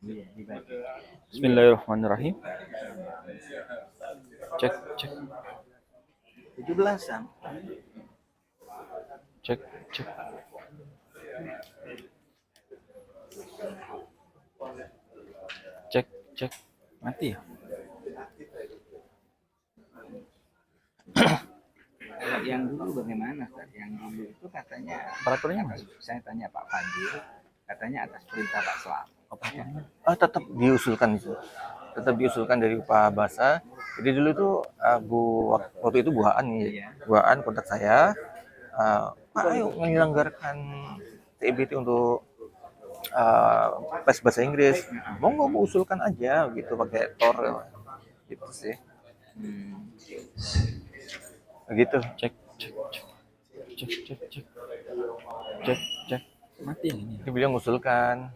Bismillahirrahmanirrahim. Cek, cek, 17-an. cek, cek. Cek, cek. Mati ya? Kalau yang dulu bagaimana, Ustaz? Yang dulu itu katanya Peraturannya Mas? saya tanya Pak Fadil, katanya atas perintah Pak Selamat. Tetap diusulkan itu. Tetap diusulkan dari Pak Basa. Jadi dulu itu waktu itu Bu Haan nih. Iya. Bu Haan kontak saya, Pak ayo menyelenggarakan TIBT untuk tes bahasa Inggris. Monggo Bu usulkan aja gitu pakai Tor gitu sih. Begitu. Cek, cek, cek. Cek, cek, cek. Cek, cek. Mati yang ini. Jadi beliau mengusulkan.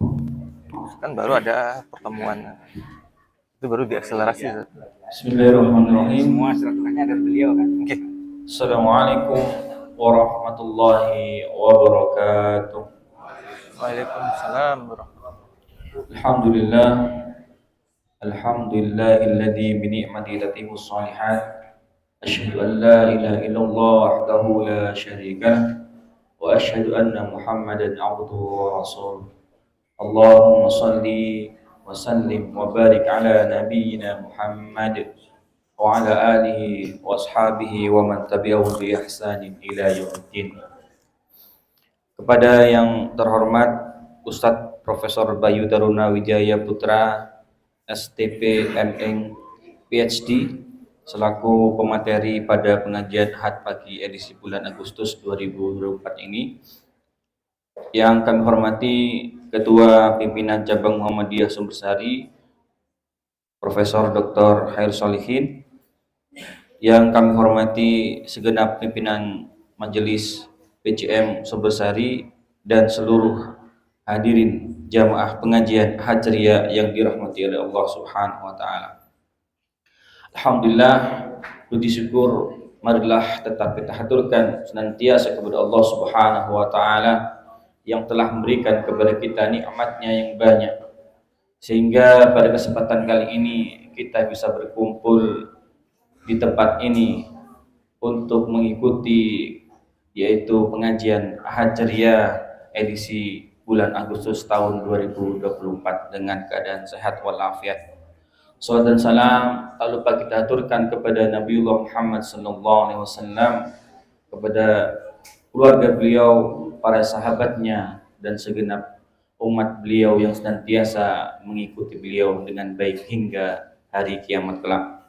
Kan baru ada pertemuan. Itu baru diakselerasi. Ya. Bismillahirrahmanirrahim. Semua silaturahmi ada beliau kan. Oke. Assalamualaikum warahmatullahi wabarakatuh. Waalaikumsalam. Alhamdulillah. Alhamdulillahilladzi bi ni'matihi tatimmu shalihat. Asyhadu an la ilaha illallah wahdahu la syarika lah wa asyhadu anna Muhammadan 'abduhu wa rasuluh. Allahumma shalli wa sallim wa barik ala nabiyyina Muhammad wa ala alihi wa ashabihi wa man tabi'ahum bi ihsanin ila yaumiddin. Kepada yang terhormat Ustadz Profesor Bayu Taruna Wijaya Putra STP MN PhD selaku pemateri pada pengajian Ahad pagi edisi bulan Agustus 2024 ini, yang kami hormati Ketua Pimpinan Cabang Muhammadiyah Sumbersari Profesor Dr. Khair Sholihin, yang kami hormati segenap pimpinan Majelis PCM Sumbersari dan seluruh hadirin jamaah pengajian Hajriyah yang dirahmati oleh Allah Subhanahu wa taala. Alhamdulillah, puji syukur marilah tetap kita haturkan senantiasa kepada Allah Subhanahu wa taala yang telah memberikan kepada kita nikmatnya yang banyak, sehingga pada kesempatan kali ini kita bisa berkumpul di tempat ini untuk mengikuti yaitu pengajian Hajriyah edisi bulan Agustus tahun 2024 dengan keadaan sehat walafiat. Salawat dan salam tak lupa kita aturkan kepada Nabiullah Muhammad SAW, kepada keluarga beliau, para sahabatnya, dan segenap umat beliau yang senantiasa mengikuti beliau dengan baik hingga hari kiamat kelak.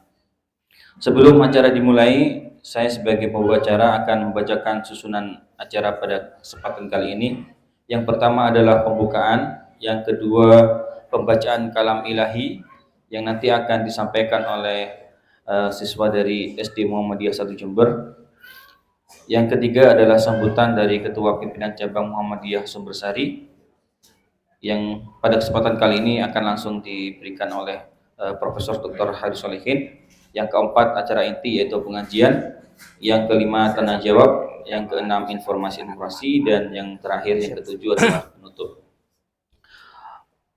Sebelum acara dimulai, saya sebagai pembawa acara akan membacakan susunan acara pada kesempatan kali ini. Yang pertama adalah pembukaan, yang kedua pembacaan kalam ilahi yang nanti akan disampaikan oleh siswa dari SD Muhammadiyah 1 Jember. Yang ketiga adalah sambutan dari Ketua Pimpinan Cabang Muhammadiyah Sumbersari yang pada kesempatan kali ini akan langsung diberikan oleh Profesor Dr. Khair Sholihin. Yang keempat acara inti yaitu pengajian, yang kelima tanya jawab, yang keenam informasi, dan yang terakhir yang ketujuh adalah penutup.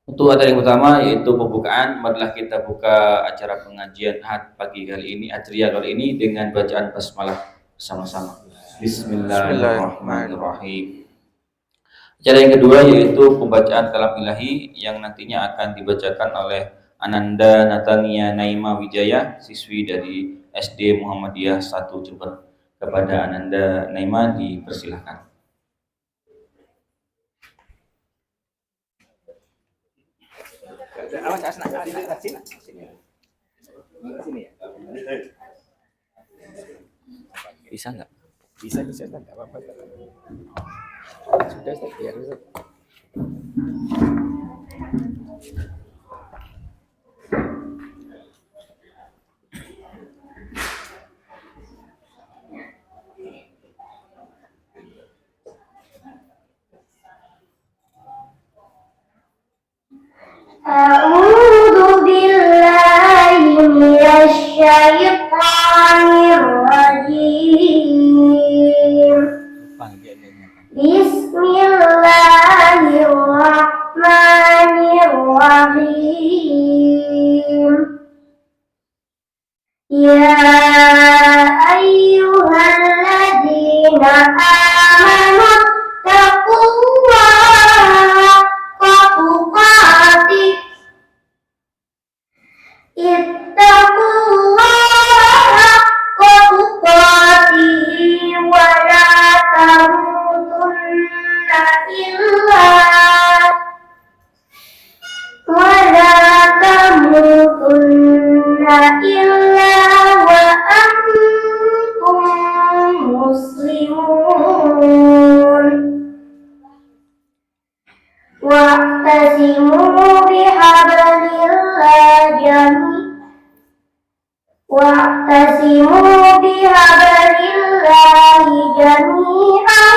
Untuk acara yang utama yaitu pembukaan, marilah kita buka acara pengajian Ahad pagi kali ini, Hajriyah kali ini dengan bacaan basmalah bersama-sama. Bismillahirrahmanirrahim. Acara yang kedua yaitu pembacaan kalam ilahi yang nantinya akan dibacakan oleh Ananda Natania Naima Wijaya, siswi dari SD Muhammadiyah 1 Jember. Kepada Ananda Naima dipersilahkan. Bisa nggak? Bisa nggak apa-apa. Sudah Ustaz, biar Ustaz. A'udzu billahi minasy syaithanir rajim. Bismillahirrahmanirrahim. الرحيم يا أيها الذين آمنوا اتقوا الله حق تقاته اتقوا الله حق تقاته ولا تموتن إلا وأنتم مسلمون واعتصموا بحبل الله جميعا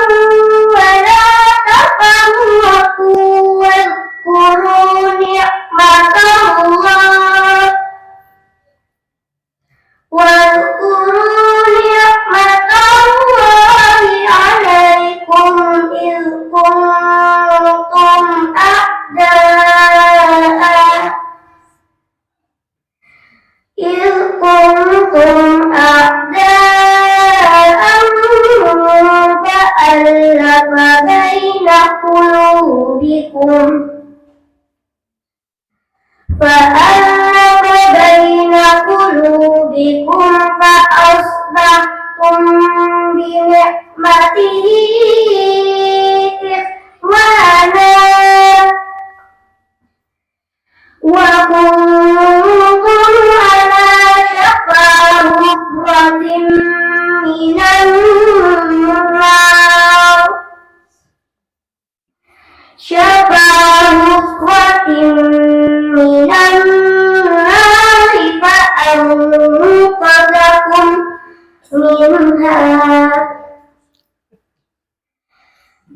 ولا تفرقوا واذكروا نعمة الله عليكم إذ كنتم أعداء فألف بين قلوبكم فأصبحتم بنعمته إخوانا وكنتم على شفا حفرة من النار فأنقذكم منها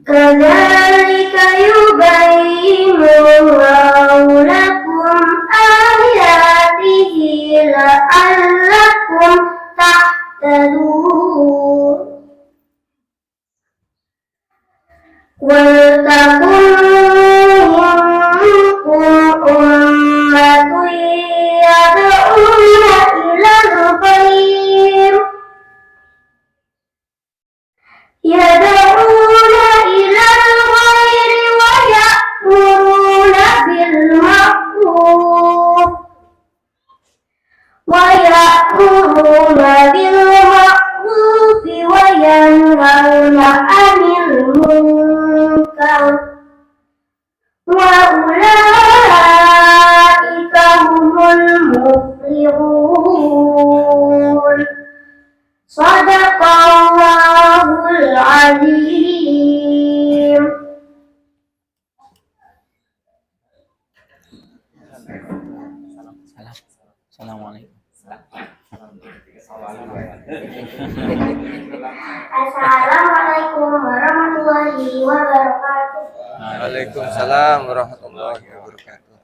كذلك يبين الله لكم آياته لعلكم تهتدون ولتكن منكم أمة يدعون إلى الخير ويأمرون بالمعروف وينهون عن المنكر وأولئك هم المفلحون صدق الله العظيم. Assalamualaikum. Assalamualaikum warahmatullahi wabarakatuh. Waalaikumsalam warahmatullahi wabarakatuh.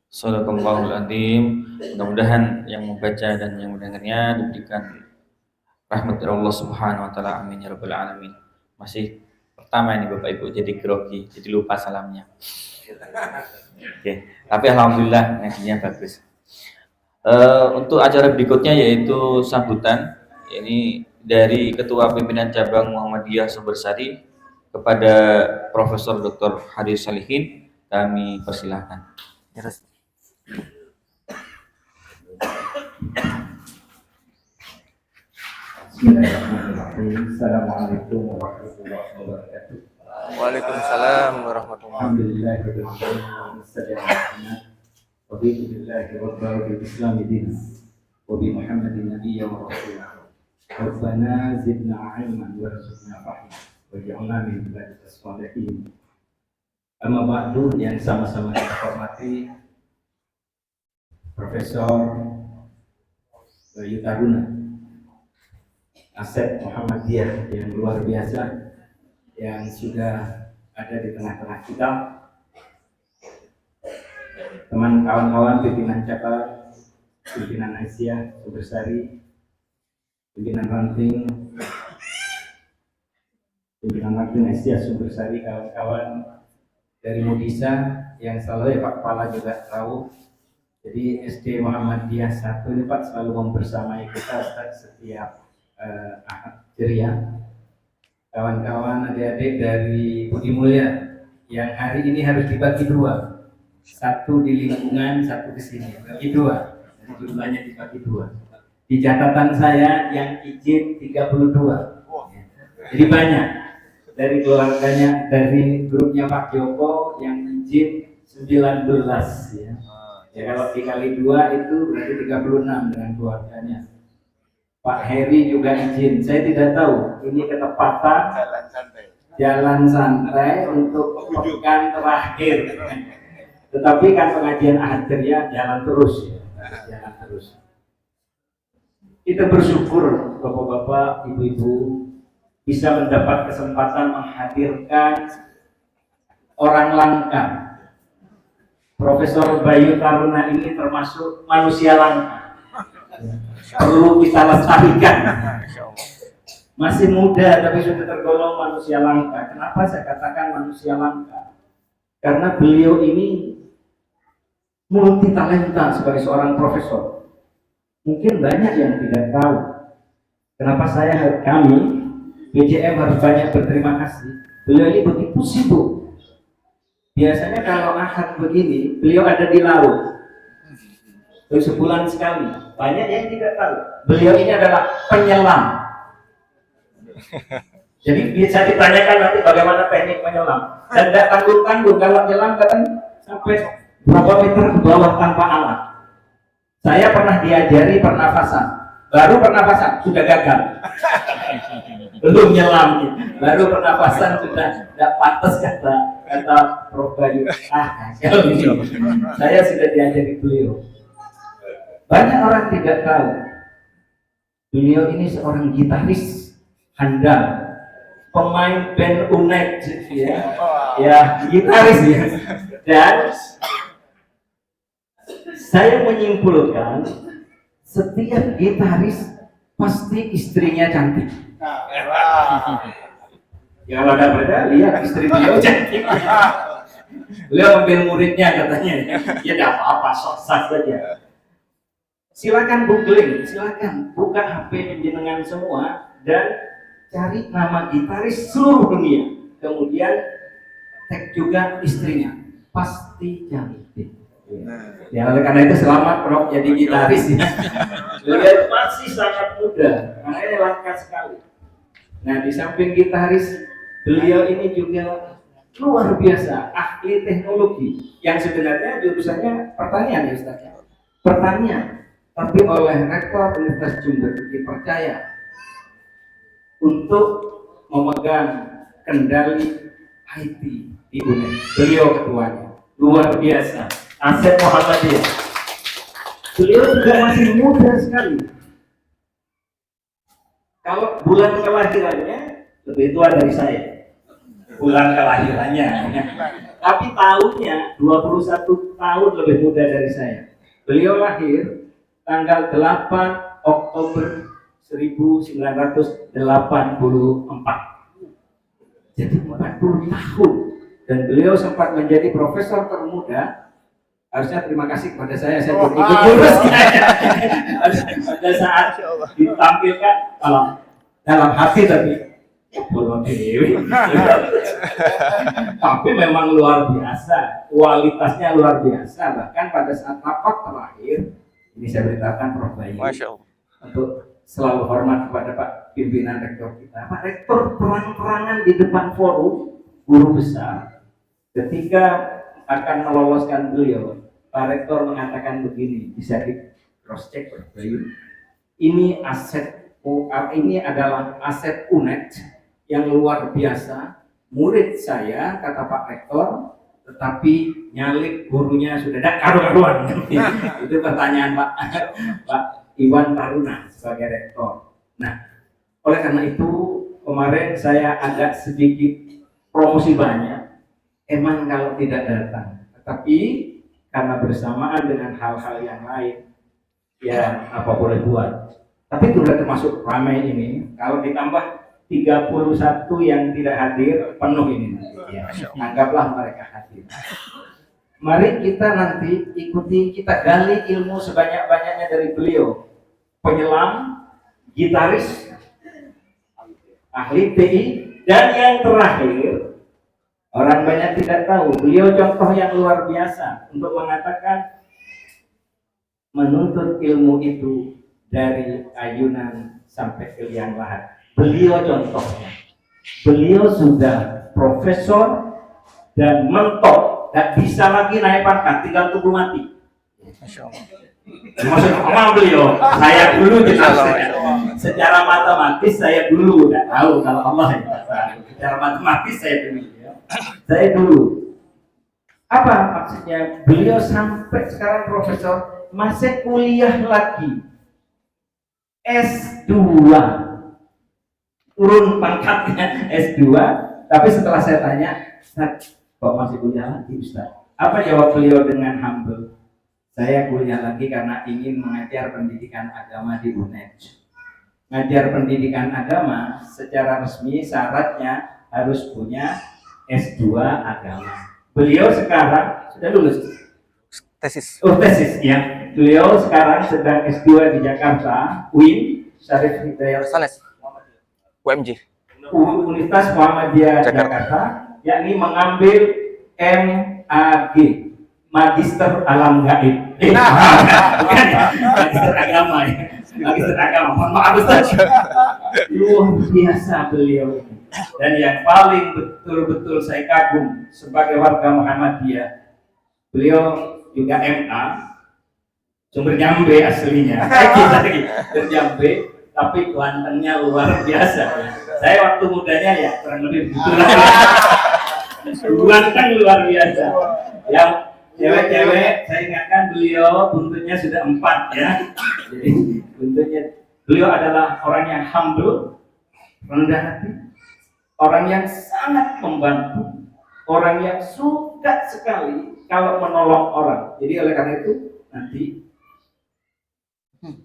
Shadaqallahul Adzim. Mudah-mudahan yang membaca dan yang mendengarnya diberikan rahmat dari Allah Subhanahu wa taala. Amin ya rabbal alamin. Masih pertama ini Bapak Ibu jadi grogi, jadi lupa salamnya. Oke, tapi alhamdulillah ngajinya bagus. Untuk acara berikutnya yaitu sambutan ini dari Ketua Pimpinan Cabang Muhammadiyah Sumbersari kepada Profesor Dr. Haris Salihin, kami persilahkan. Assalamualaikum warahmatullahi wabarakatuh. Waalaikumsalam warahmatullahi wabarakatuh. Rabbana zidna ilman warzuqna fahma waj'alna min ibadikas shalihin. Amma ba'du, yang sama-sama kita hormati Profesor Yutaruna, Asep Muhammadiyah yang luar biasa yang sudah ada di tengah-tengah kita, teman kawan-kawan pimpinan cabang, pimpinan Aisyah Sumbersari, pimpinan ranting, pimpinan Makin Asia Sumbersari, kawan-kawan dari Mudisa yang selalu ya Pak Kepala juga tahu. Jadi SD Muhammadiyah 1 ini Pak selalu membersamai kita Ustaz setiap Ahad ceria. Kawan-kawan adik-adik dari Budi Mulia yang hari ini harus dibagi dua, satu di lingkungan, satu di sini, bagi dua. Jadi jumlahnya dibagi dua. Di catatan saya yang izin 32. Jadi banyak dari keluarganya, dari grupnya Pak Joko yang izin 19 ya. Ya kalau dikali 2 itu berarti 36 dengan keluarganya. Pak Heri juga izin. Saya tidak tahu ini ketepatan jalan santai untuk pekan terakhir. Tetapi kan pengajian Ahad ceria jalan terus ya. Jalan terus. Kita bersyukur Bapak-bapak, Ibu-ibu bisa mendapat kesempatan menghadirkan orang langka. Profesor Bayu Taruna ini termasuk manusia langka. Perlu kita lestarikan. Masih muda tapi sudah tergolong manusia langka. Kenapa saya katakan manusia langka? Karena beliau ini multi talenta sebagai seorang profesor. Mungkin banyak yang tidak tahu. Kenapa kami BJM harus banyak berterima kasih. Beliau ini begitu sibuk. Biasanya kalau Ahad begini, beliau ada di laut. Terus sebulan sekali. Banyak yang tidak tahu. Beliau ini adalah penyelam. Jadi bisa ditanyakan nanti bagaimana teknik menyelam. Dan tidak tanggung-tanggung kalau menyelam kan sampai berapa meter ke bawah tanpa alat. Saya pernah diajari pernafasan. Baru pernafasan sudah gagal. Belum nyelam, baru pernapasan sudah tidak pantas kata Prof Bayu. Gagal ini. Saya sudah diajari beliau. Banyak orang tidak tahu. Beliau ini seorang gitaris handal, pemain band UNED ya gitaris ya. Dan saya menyimpulkan setiap gitaris pasti istrinya cantik. Ya kalau ada beda, lihat istri beliau cantik. Beliau ambil muridnya katanya. Ya tidak apa-apa, sah saja. Silakan googling, silakan buka HP jenengan semua dan cari nama gitaris seluruh dunia. Kemudian tag juga istrinya, pasti cantik. Ya oleh karena itu selamat Prof jadi gitaris ya. Beliau masih sangat muda, makanya langka sekali. Nah di samping gitaris, beliau ini juga luar biasa ahli teknologi yang sebenarnya jurusannya pertanian ya Ustaz. Pertanian, tapi oleh Rektor Universitas Jember dipercaya untuk memegang kendali IT di UNED. Beliau ketuanya, luar biasa. Asep Muhammadiyah. Beliau juga masih muda sekali. Kalau bulan kelahirannya lebih tua dari saya. Bulan kelahirannya. Tapi tahunnya 21 tahun lebih muda dari saya. Beliau lahir tanggal 8 Oktober 1984. Jadi 40 tahun. Dan beliau sempat menjadi profesor termuda. Harusnya terima kasih kepada saya ikut jurus pada saat ditampilkan kalau dalam hati tapi belum dewi. Tapi memang luar biasa, kualitasnya luar biasa. Bahkan pada saat rapat terakhir ini saya beritakan Prof Bayu untuk selalu hormat kepada Pak pimpinan rektor kita. Pak Rektor terang-terangan di depan forum guru besar ketika akan meloloskan beliau. Pak Rektor mengatakan begini, bisa di cross check Prof Bayu. Ini adalah aset UNED yang luar biasa. Murid saya kata Pak Rektor, tetapi nyalik gurunya sudah ada karu-karuan. Itu pertanyaan Pak Iwan Taruna sebagai rektor. Nah, oleh karena itu kemarin saya agak sedikit promosi banyak. Emang kalau tidak datang, tetapi karena bersamaan dengan hal-hal yang lain, ya apa boleh buat. Tapi sudah termasuk ramai ini. Kalau ditambah 3 31 yang tidak hadir penuh ini nanti ya. Anggaplah mereka hadir. Mari kita nanti ikuti, kita gali ilmu sebanyak-banyaknya dari beliau. Penyelam, gitaris, ahli TI, dan yang terakhir, orang banyak tidak tahu, beliau contoh yang luar biasa untuk mengatakan menuntut ilmu itu dari ayunan sampai ke liang lahat. Beliau contohnya. Beliau sudah profesor dan mentok, tak bisa lagi naik pangkat, tinggal tunggu mati. Masya Allah. Maksudnya sama beliau, saya dulu jelas secara matematis saya dulu udah tahu kalau Allah yang tahu. Secara matematis saya dulu ya. Saya dulu. Apa maksudnya? Beliau sampai sekarang profesor, masih kuliah lagi. S2. Turun pangkatnya S2, tapi setelah saya tanya, Ustaz, kok masih kuliah lagi Ustaz? Apa jawab beliau dengan humble? Saya kuliah lagi karena ingin mengajar pendidikan agama di UNED. Ngajar pendidikan agama secara resmi syaratnya harus punya S2 agama. Beliau sekarang sudah lulus. Tesis. Oh, tesis ya. Beliau sekarang sedang S2 di Jakarta, UIN, Syarif Hidayat Sanes. UMJ. Universitas Muhammadiyah Jakarta. Jakarta, yakni mengambil MAG, Magister Alam Gaib. Bukan ya? Magister Agama ya. Magister Agama. Mohon maaf Ustaz. Luar biasa beliau ini. Dan yang paling betul-betul saya kagum sebagai warga Muhammadiyah, beliau juga MA, sumber Jambe aslinya. Kita lagi berjambe, tapi gantengnya luar biasa. Saya waktu mudanya ya kurang lebih begitulah. Ganteng luar biasa. Yang cewek-cewek saya ingatkan beliau buntutnya sudah 4 ya. Jadi buntutnya beliau adalah orang yang humble, rendah hati, orang yang sangat membantu, orang yang suka sekali kalau menolong orang. Jadi oleh karena itu nanti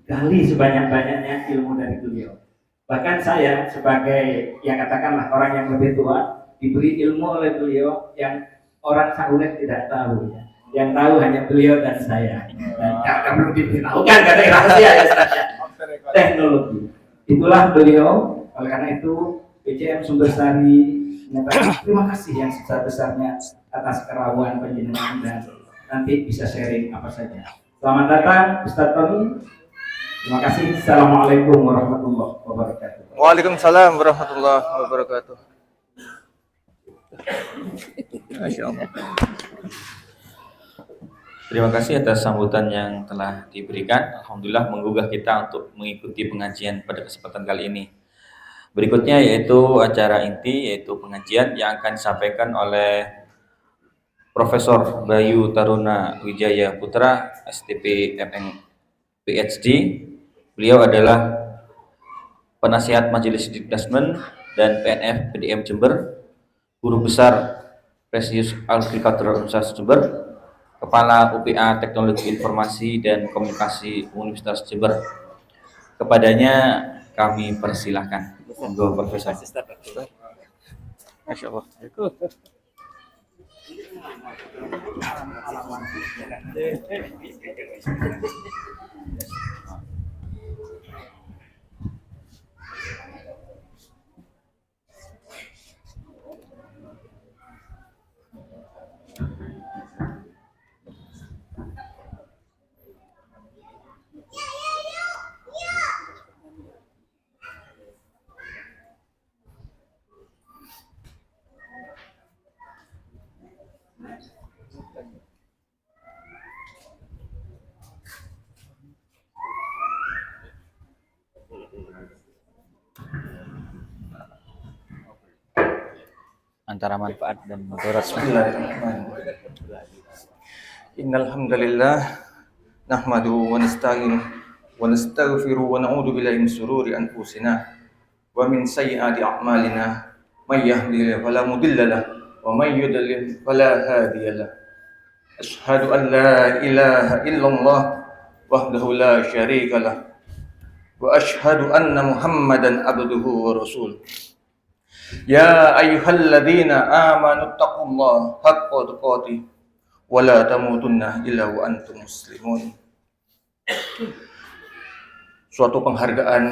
gali sebanyak-banyaknya ilmu dari beliau. Bahkan saya sebagai yang katakanlah orang yang lebih tua diberi ilmu oleh beliau yang orang saunet tidak tahu ya. Yang tahu hanya beliau dan saya. Dan karena perlu diberitahu kan karena rahasia ya saja. Teknologi. Itulah beliau. Oleh karena itu PCM Sumbersari menyatakan terima kasih yang sebesar-besarnya atas kerawan penjenengan dan nanti bisa sharing apa saja. Selamat datang Ustaz Tony. Terima kasih. Assalamualaikum warahmatullahi wabarakatuh. Waalaikumsalam warahmatullahi wabarakatuh. Masya Allah. Terima kasih atas sambutan yang telah diberikan. Alhamdulillah menggugah kita untuk mengikuti pengajian pada kesempatan kali ini. Berikutnya yaitu acara inti, yaitu pengajian yang akan disampaikan oleh Profesor Bayu Taruna Wijaya Putra, STP MN PhD. Beliau adalah penasihat Majelis Dikdasmen dan PNF PDM Jember, Guru Besar Presidius Agricultural Universitas Jember, Kepala UPA Teknologi Informasi dan Komunikasi Universitas Jember. Kepadanya kami persilahkan. Monggo Profesor. Masya Allah. Antara manfaat dan mudarat. Innal hamdalillah nahmaduhu wa nasta'inuhu wa nastaghfiruhu wa na'udzu billahi min shururi anfusina wa min sayyiati a'malina may yahdihillahu fala mudilla lahu wa may yudlil fala hadiya lahu. Asyhadu an la ilaha illallah wahdahu la syarika lahu wa asyhadu anna Muhammadan abduhu wa rasuluh. Ya ayyuhalladzina amanu taqullaha haqqa tuqatih wa la tamutunna illa wa antum muslimun. Suatu penghargaan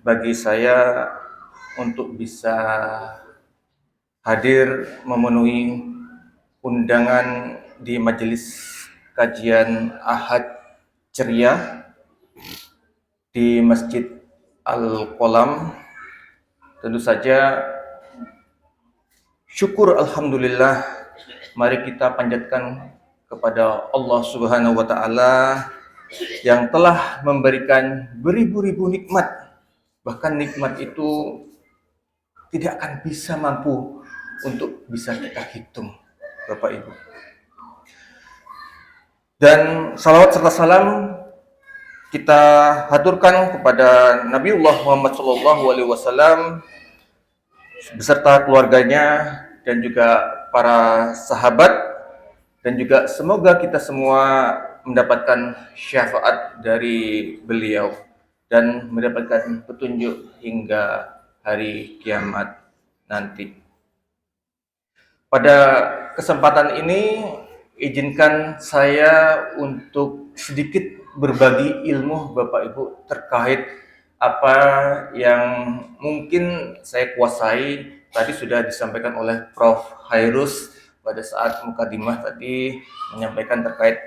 bagi saya untuk bisa hadir memenuhi undangan di majelis kajian Ahad ceria di Masjid Al-Qalam. Tentu saja syukur alhamdulillah, mari kita panjatkan kepada Allah Subhanahu wa taala yang telah memberikan beribu-ribu nikmat. Bahkan nikmat itu tidak akan bisa mampu untuk bisa kita hitung, Bapak Ibu. Dan salawat serta salam kita haturkan kepada Nabiullah Muhammad SAW beserta keluarganya dan juga para sahabat, dan juga semoga kita semua mendapatkan syafaat dari beliau dan mendapatkan petunjuk hingga hari kiamat nanti. Pada kesempatan ini izinkan saya untuk sedikit berbagi ilmu Bapak Ibu terkait apa yang mungkin saya kuasai. Tadi sudah disampaikan oleh Prof. Hairus pada saat mukadimah tadi, menyampaikan terkait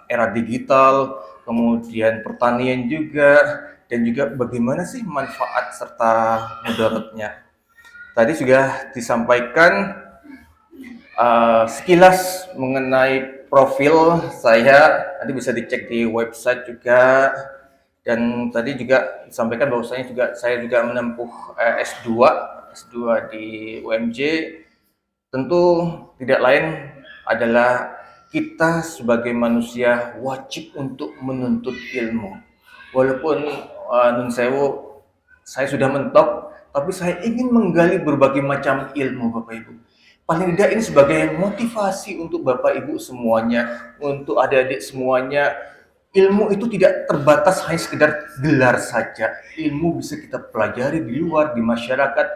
era digital, kemudian pertanian juga, dan juga bagaimana sih manfaat serta mudaratnya. Tadi sudah disampaikan sekilas mengenai profil saya, nanti bisa dicek di website juga. Dan tadi juga disampaikan bahwasanya saya juga menempuh S2 di UMJ. Tentu tidak lain adalah kita sebagai manusia wajib untuk menuntut ilmu. Walaupun nun sewu, saya sudah mentok, tapi saya ingin menggali berbagai macam ilmu, Bapak Ibu. Paling tidak ini sebagai motivasi untuk Bapak Ibu semuanya, untuk adik-adik semuanya. Ilmu itu tidak terbatas hanya sekedar gelar saja. Ilmu bisa kita pelajari di luar, di masyarakat,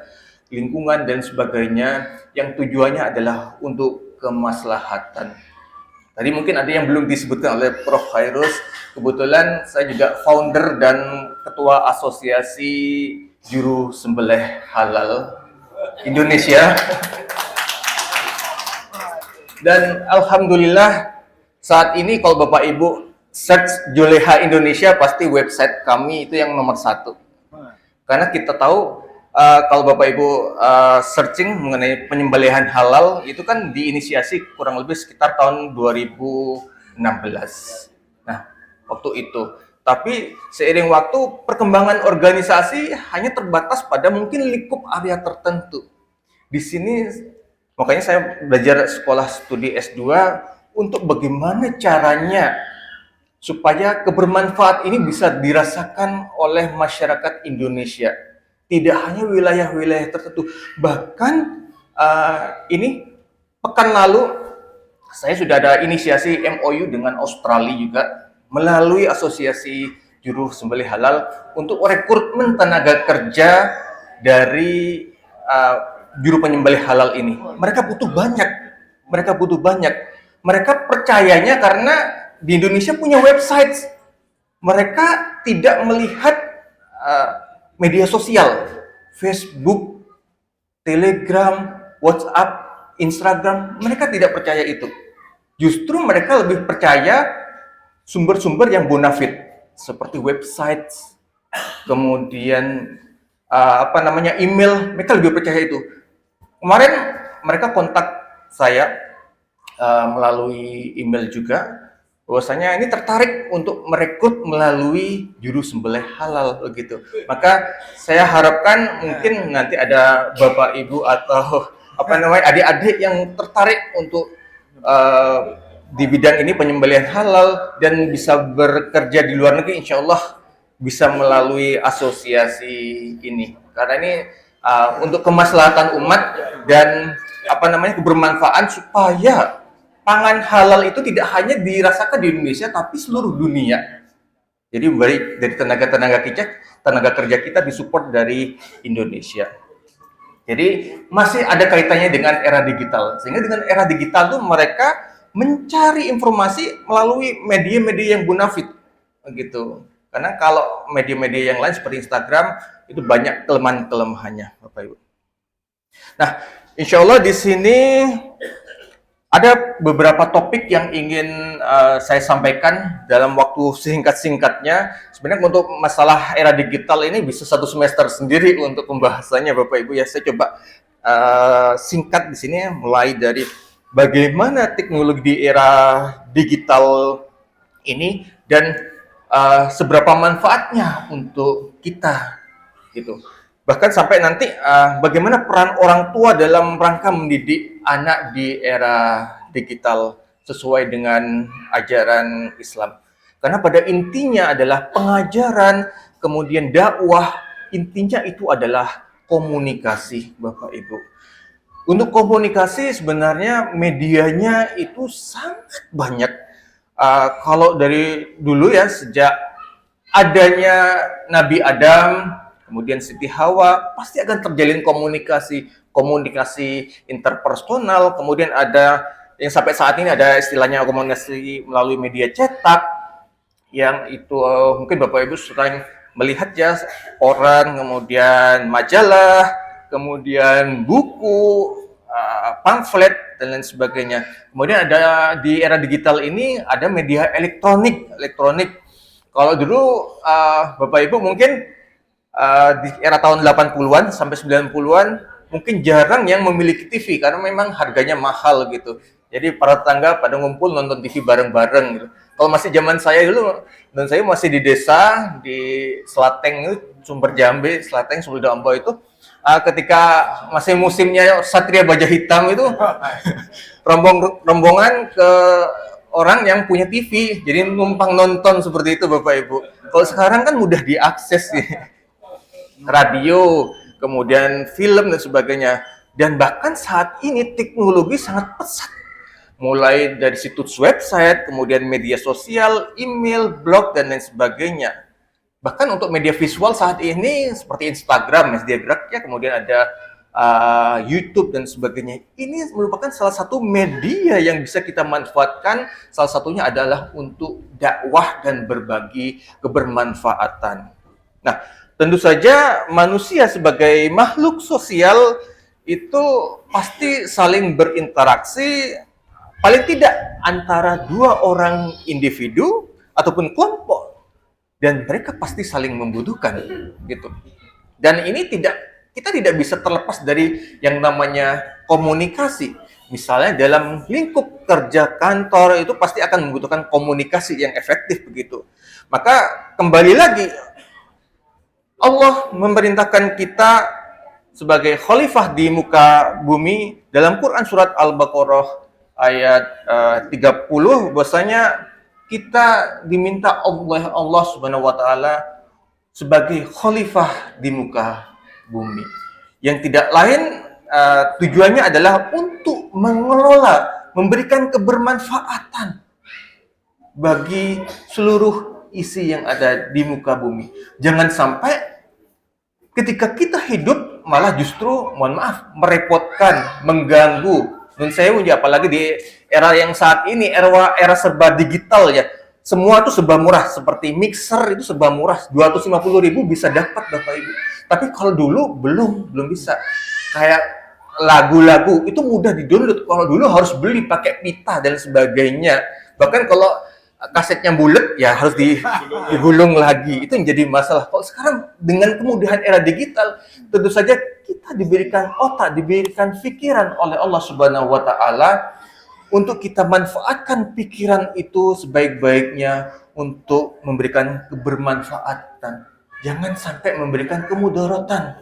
lingkungan, dan sebagainya, yang tujuannya adalah untuk kemaslahatan. Tadi mungkin ada yang belum disebutkan oleh Prof. Hairus. Kebetulan saya juga founder dan ketua Asosiasi Juru Sembelih Halal Indonesia. Dan alhamdulillah saat ini kalau Bapak Ibu search Juleha Indonesia, pasti website kami itu yang nomor 1. Karena kita tahu kalau Bapak Ibu searching mengenai penyembelihan halal, itu kan diinisiasi kurang lebih sekitar tahun 2016. Nah, waktu itu. Tapi seiring waktu, perkembangan organisasi hanya terbatas pada mungkin lingkup area tertentu. Di sini, makanya saya belajar sekolah studi S2 untuk bagaimana caranya supaya kebermanfaat ini bisa dirasakan oleh masyarakat Indonesia. Tidak hanya wilayah-wilayah tertentu. Bahkan ini pekan lalu saya sudah ada inisiasi MOU dengan Australia juga melalui Asosiasi Juru Sembelih Halal untuk rekrutmen tenaga kerja dari juru penyembelih halal ini. Mereka butuh banyak. Mereka percayanya karena di Indonesia punya website. Mereka tidak melihat media sosial, Facebook, Telegram, WhatsApp, Instagram. Mereka tidak percaya itu. Justru mereka lebih percaya sumber-sumber yang bonafit seperti website, kemudian email. Mereka lebih percaya itu. Kemarin mereka kontak saya melalui email juga, bahwasanya ini tertarik untuk merekrut melalui juru sembelih halal begitu. Maka saya harapkan mungkin nanti ada Bapak Ibu atau adik-adik yang tertarik untuk di bidang ini penyembelihan halal dan bisa bekerja di luar negeri, insya Allah bisa melalui asosiasi ini. Karena ini untuk kemaslahatan umat dan kebermanfaatan supaya pangan halal itu tidak hanya dirasakan di Indonesia tapi seluruh dunia. Jadi dari tenaga kerja kita disupport dari Indonesia. Jadi masih ada kaitannya dengan era digital. Sehingga dengan era digital tuh mereka mencari informasi melalui media-media yang bonafit gitu. Karena kalau media-media yang lain seperti Instagram itu banyak kelemahan-kelemahannya, Bapak Ibu. Nah, insya Allah di sini ada beberapa topik yang ingin saya sampaikan dalam waktu singkat-singkatnya. Sebenarnya untuk masalah era digital ini bisa 1 semester sendiri untuk pembahasannya, Bapak Ibu ya. Saya coba singkat di sini, mulai dari bagaimana teknologi di era digital ini dan seberapa manfaatnya untuk kita, gitu. Bahkan sampai nanti bagaimana peran orang tua dalam rangka mendidik anak di era digital sesuai dengan ajaran Islam. Karena pada intinya adalah pengajaran, kemudian dakwah, intinya itu adalah komunikasi, Bapak Ibu. Untuk komunikasi sebenarnya medianya itu sangat banyak. Kalau dari dulu ya, sejak adanya Nabi Adam, kemudian Siti Hawa, pasti akan terjalin komunikasi interpersonal, kemudian ada yang sampai saat ini ada istilahnya komunikasi melalui media cetak, yang itu mungkin Bapak Ibu sering melihat ya, koran, kemudian majalah, kemudian buku, pamflet, dan lain sebagainya. Kemudian ada di era digital ini ada media elektronik. Kalau dulu Bapak Ibu mungkin di era tahun 80-an sampai 90-an mungkin jarang yang memiliki TV karena memang harganya mahal gitu. Jadi para tetangga pada ngumpul nonton TV bareng-bareng gitu. Kalau masih zaman saya dulu, dan saya masih di desa di Slateng itu, Sumber Jambe, Slateng, Sumber Dambo itu, ketika masih musimnya Satria Baja Hitam itu rombongan ke orang yang punya TV, jadi numpang nonton seperti itu, Bapak Ibu. Kalau sekarang kan mudah diakses ya. Radio, kemudian film dan sebagainya. Dan bahkan saat ini teknologi sangat pesat. Mulai dari situs website, kemudian media sosial, email, blog, dan lain sebagainya. Bahkan untuk media visual saat ini seperti Instagram, media gerak ya, kemudian ada YouTube dan sebagainya. Ini merupakan salah satu media yang bisa kita manfaatkan. Salah satunya adalah untuk dakwah dan berbagi kebermanfaatan. Nah, tentu saja manusia sebagai makhluk sosial itu pasti saling berinteraksi, paling tidak antara 2 orang individu ataupun kelompok, dan mereka pasti saling membutuhkan gitu. Dan ini kita tidak bisa terlepas dari yang namanya komunikasi. Misalnya dalam lingkup kerja kantor itu pasti akan membutuhkan komunikasi yang efektif begitu. Maka kembali lagi, Allah memerintahkan kita sebagai khalifah di muka bumi dalam Quran surat Al-Baqarah ayat 30, bahwasanya kita diminta Allah Subhanahu wa taala sebagai khalifah di muka bumi. Yang tidak lain tujuannya adalah untuk mengelola, memberikan kebermanfaatan bagi seluruh isi yang ada di muka bumi. Jangan sampai ketika kita hidup malah justru, mohon maaf, merepotkan, mengganggu. Dan saya punya apalagi di era yang saat ini, era serba digital ya. Semua itu serba murah, seperti mixer itu serba murah, 250.000 bisa dapat Bapak Ibu. Tapi kalau dulu belum bisa. Kayak lagu-lagu itu mudah di-download. Kalau dulu harus beli pakai pita dan sebagainya. Bahkan kalau kasetnya bulat ya harus digulung lagi. Itu yang jadi masalah. Kalau sekarang dengan kemudahan era digital, tentu saja kita diberikan otak, diberikan pikiran oleh Allah Subhanahu wa taala untuk kita manfaatkan pikiran itu sebaik-baiknya untuk memberikan kebermanfaatan. Jangan sampai memberikan kemudaratan.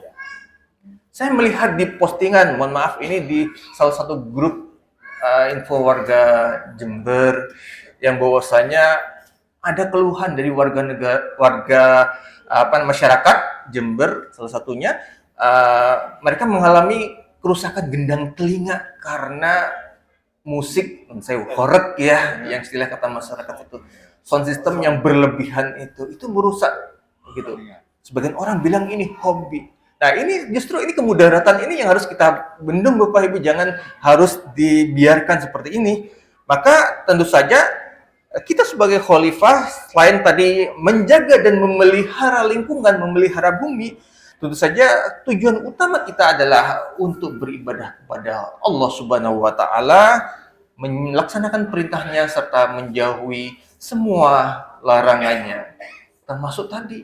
Saya melihat di postingan, mohon maaf ini di salah satu grup info warga Jember, yang bahwasanya ada keluhan dari masyarakat Jember, salah satunya mereka mengalami kerusakan gendang telinga karena musik, saya horeg ya, yang istilah kata masyarakat itu, sound system yang berlebihan itu merusak gitu. Sebagian orang bilang ini hobi, Nah, ini justru ini kemudaratan ini yang harus kita bendung Bapak Ibu, jangan harus dibiarkan seperti ini. Maka tentu saja kita sebagai khalifah selain tadi menjaga dan memelihara lingkungan, memelihara bumi, tentu saja tujuan utama kita adalah untuk beribadah kepada Allah Subhanahu wa taala, melaksanakan perintahnya serta menjauhi semua larangannya. Termasuk tadi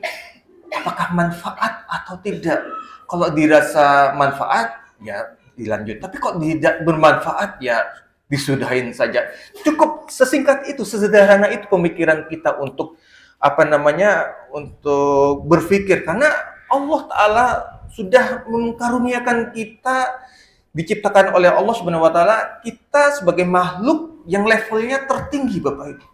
apakah manfaat atau tidak. Kalau dirasa manfaat, ya dilanjut. Tapi kalau tidak bermanfaat, ya disudahin saja. Cukup sesingkat itu, sesederhana itu pemikiran kita untuk untuk berpikir. Karena Allah Ta'ala sudah mengkaruniakan kita, diciptakan oleh Allah Subhanahu Wa Ta'ala, kita sebagai makhluk yang levelnya tertinggi, Bapak Ibu.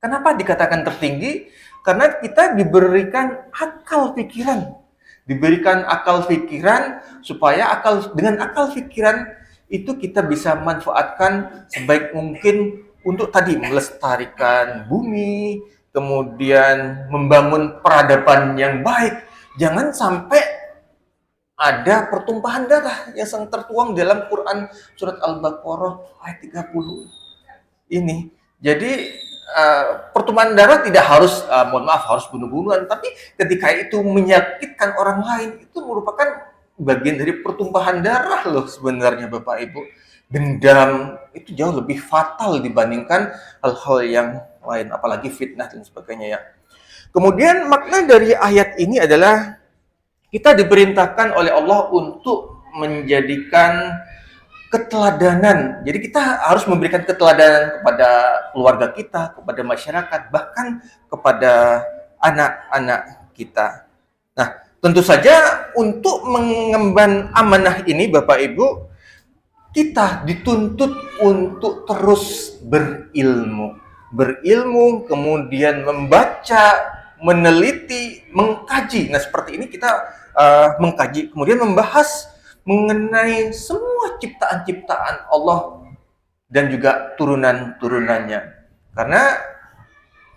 Kenapa dikatakan tertinggi? Karena kita diberikan akal pikiran. Diberikan akal pikiran supaya dengan akal pikiran itu kita bisa manfaatkan sebaik mungkin untuk tadi melestarikan bumi, kemudian membangun peradaban yang baik. Jangan sampai ada pertumpahan darah yang tertuang dalam Quran surat Al-Baqarah ayat 30 ini. Jadi pertumpahan darah tidak harus, harus bunuh-bunuhan, tapi ketika itu menyakitkan orang lain, itu merupakan bagian dari pertumpahan darah loh sebenarnya Bapak Ibu. Dendam itu jauh lebih fatal dibandingkan hal-hal yang lain, apalagi fitnah dan sebagainya ya. Kemudian makna dari ayat ini adalah kita diperintahkan oleh Allah untuk menjadikan keteladanan. Jadi kita harus memberikan keteladanan kepada keluarga kita, kepada masyarakat, bahkan kepada anak-anak kita. Nah, tentu saja untuk mengemban amanah ini Bapak Ibu, kita dituntut untuk terus berilmu. Berilmu, kemudian membaca, meneliti, mengkaji. Nah, seperti ini kita mengkaji, kemudian membahas mengenai semua ciptaan-ciptaan Allah dan juga turunan-turunannya. Karena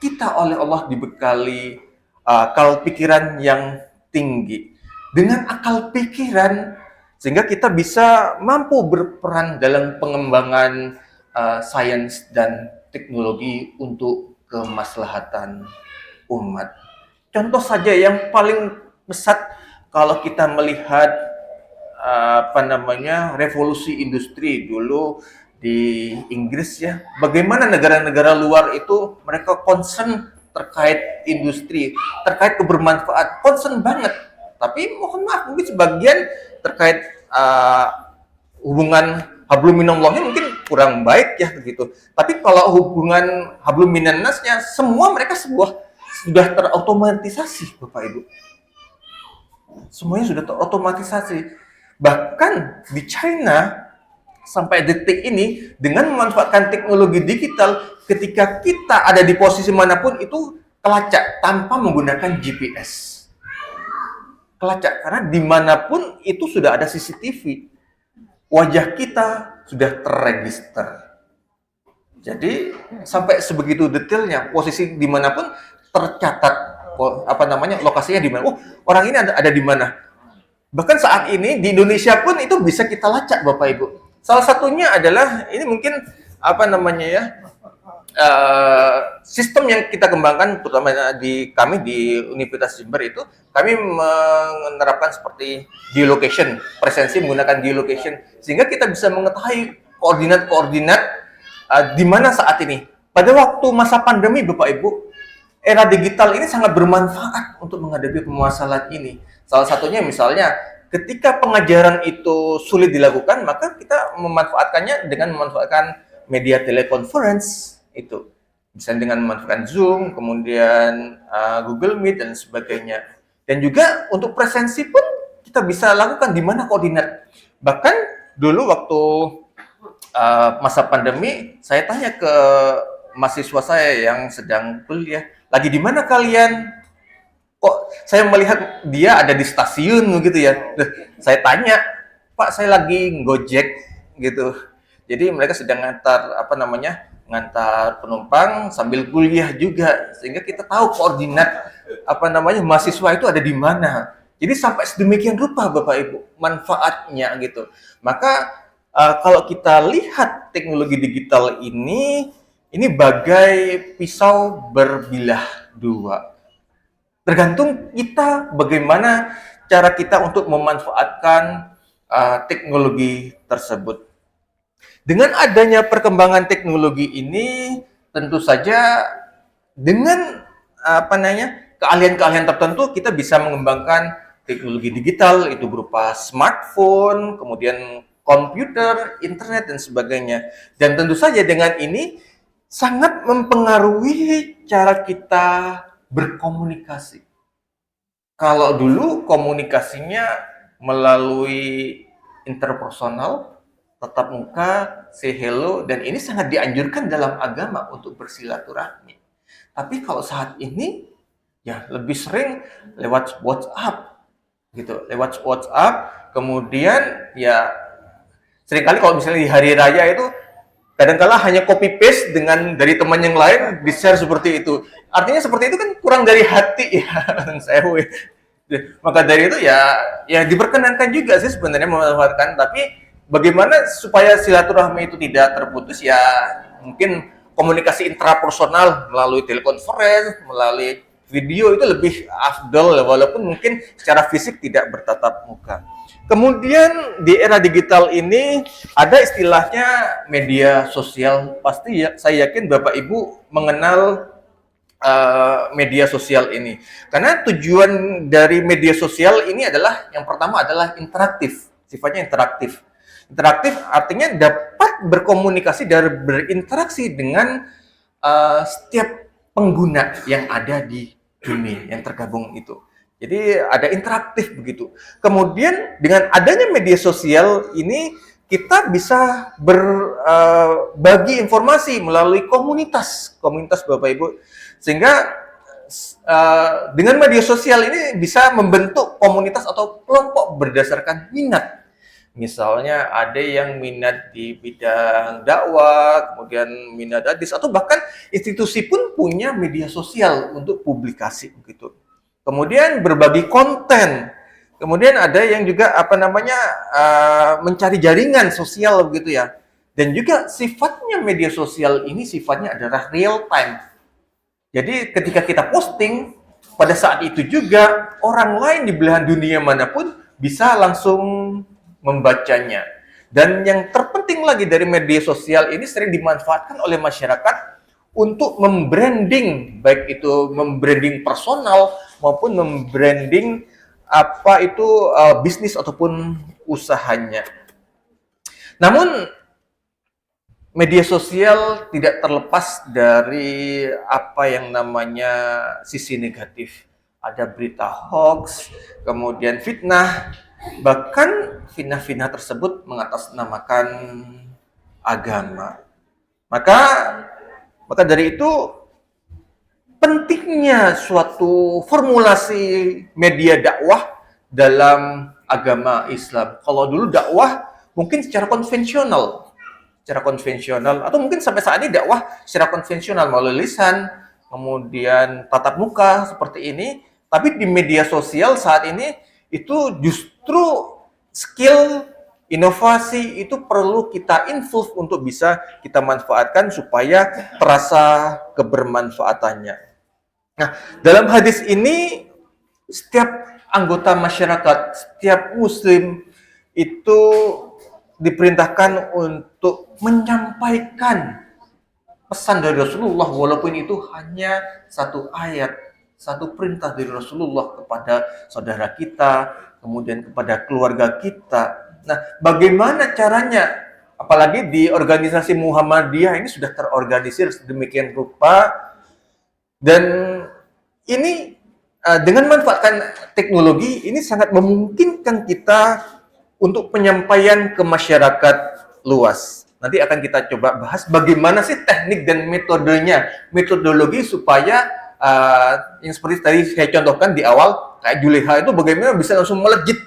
kita oleh Allah dibekali akal pikiran yang tinggi. Dengan akal pikiran, sehingga kita bisa mampu berperan dalam pengembangan sains dan teknologi untuk kemaslahatan umat. Contoh saja yang paling pesat kalau kita melihat revolusi industri dulu di Inggris ya. Bagaimana negara-negara luar itu mereka concern terkait industri, terkait kebermanfaat, concern banget. Tapi mohon maaf mungkin sebagian terkait hubungan hablum minallahnya mungkin kurang baik ya begitu. Tapi kalau hubungan hablum minannasnya semua mereka sudah terotomatisasi Bapak Ibu. Semuanya sudah terotomatisasi. Bahkan di China sampai detik ini dengan memanfaatkan teknologi digital, ketika kita ada di posisi manapun itu kelacak tanpa menggunakan GPS. Kelacak karena dimanapun itu sudah ada CCTV. Wajah kita sudah terregister. Jadi sampai sebegitu detailnya posisi dimanapun tercatat lokasinya di mana. Orang ini ada di mana. Bahkan saat ini di Indonesia pun itu bisa kita lacak Bapak Ibu. Salah satunya adalah ini mungkin sistem yang kita kembangkan terutama kami di Universitas Jember itu kami menerapkan seperti geolocation, presensi menggunakan geolocation sehingga kita bisa mengetahui koordinat-koordinat di mana saat ini. Pada waktu masa pandemi Bapak Ibu, era digital ini sangat bermanfaat untuk menghadapi permasalahan ini. Salah satunya misalnya ketika pengajaran itu sulit dilakukan, maka kita memanfaatkannya dengan memanfaatkan media teleconference itu. Misalnya dengan memanfaatkan Zoom, kemudian Google Meet dan sebagainya. Dan juga untuk presensi pun kita bisa lakukan di mana koordinat. Bahkan dulu waktu masa pandemi, saya tanya ke mahasiswa saya yang sedang kuliah, lagi di mana kalian? Kok saya melihat dia ada di stasiun gitu ya. Saya tanya, Pak saya lagi ngojek gitu. Jadi mereka sedang ngantar penumpang sambil kuliah juga. Sehingga kita tahu koordinat mahasiswa itu ada di mana. Jadi sampai sedemikian rupa Bapak Ibu manfaatnya gitu. Maka kalau kita lihat teknologi digital ini bagai pisau berbilah dua. Tergantung kita bagaimana cara kita untuk memanfaatkan teknologi tersebut. Dengan adanya perkembangan teknologi ini, tentu saja dengan keahlian-keahlian tertentu kita bisa mengembangkan teknologi digital, itu berupa smartphone, kemudian komputer, internet, dan sebagainya. Dan tentu saja dengan ini sangat mempengaruhi cara kita berkomunikasi. Kalau dulu komunikasinya melalui interpersonal, tatap muka, say hello, dan ini sangat dianjurkan dalam agama untuk bersilaturahmi. Tapi kalau saat ini, ya lebih sering lewat WhatsApp, gitu. Lewat WhatsApp, kemudian ya seringkali kalau misalnya di hari raya itu, kadang-kala hanya copy paste dengan dari teman yang lain di-share seperti itu. Artinya seperti itu kan kurang dari hati ya, maka dari itu ya diperkenankan juga sih sebenarnya memanfaatkan, tapi bagaimana supaya silaturahmi itu tidak terputus ya mungkin komunikasi intrapersonal melalui telekonferensi, melalui video itu lebih afdol walaupun mungkin secara fisik tidak bertatap muka. Kemudian di era digital ini ada istilahnya media sosial. Pasti ya, saya yakin Bapak Ibu mengenal media sosial ini. Karena tujuan dari media sosial ini adalah yang pertama adalah interaktif, sifatnya interaktif. Interaktif artinya dapat berkomunikasi dan berinteraksi dengan setiap pengguna yang ada di dunia yang tergabung itu. Jadi ada interaktif begitu. Kemudian dengan adanya media sosial ini kita bisa berbagi informasi melalui komunitas Bapak Ibu. Sehingga dengan media sosial ini bisa membentuk komunitas atau kelompok berdasarkan minat. Misalnya ada yang minat di bidang dakwah, kemudian minat hadis, atau bahkan institusi pun punya media sosial untuk publikasi begitu. Kemudian berbagi konten. Kemudian ada yang juga mencari jaringan sosial begitu ya. Dan juga sifatnya media sosial ini sifatnya adalah real time. Jadi ketika kita posting, pada saat itu juga orang lain di belahan dunia manapun bisa langsung membacanya. Dan yang terpenting lagi dari media sosial ini sering dimanfaatkan oleh masyarakat untuk membranding, baik itu membranding personal maupun membranding bisnis ataupun usahanya. Namun media sosial tidak terlepas dari apa yang namanya sisi negatif. Ada berita hoax, kemudian fitnah, bahkan fitnah-fitnah tersebut mengatasnamakan agama. Maka dari itu pentingnya suatu formulasi media dakwah dalam agama Islam. Kalau dulu dakwah mungkin secara konvensional atau mungkin sampai saat ini dakwah secara konvensional melalui lisan, kemudian tatap muka seperti ini. Tapi di media sosial saat ini itu justru skill inovasi itu perlu kita infus untuk bisa kita manfaatkan supaya terasa kebermanfaatannya. Nah, dalam hadis ini setiap anggota masyarakat, setiap muslim itu diperintahkan untuk menyampaikan pesan dari Rasulullah walaupun itu hanya satu ayat, satu perintah dari Rasulullah kepada saudara kita, kemudian kepada keluarga kita. Nah, bagaimana caranya? Apalagi di organisasi Muhammadiyah ini sudah terorganisir sedemikian rupa, dan ini dengan manfaatkan teknologi ini sangat memungkinkan kita untuk penyampaian ke masyarakat luas. Nanti akan kita coba bahas bagaimana sih teknik dan metodenya, metodologi supaya yang seperti tadi saya contohkan di awal, kayak Juleha itu bagaimana bisa langsung melejit,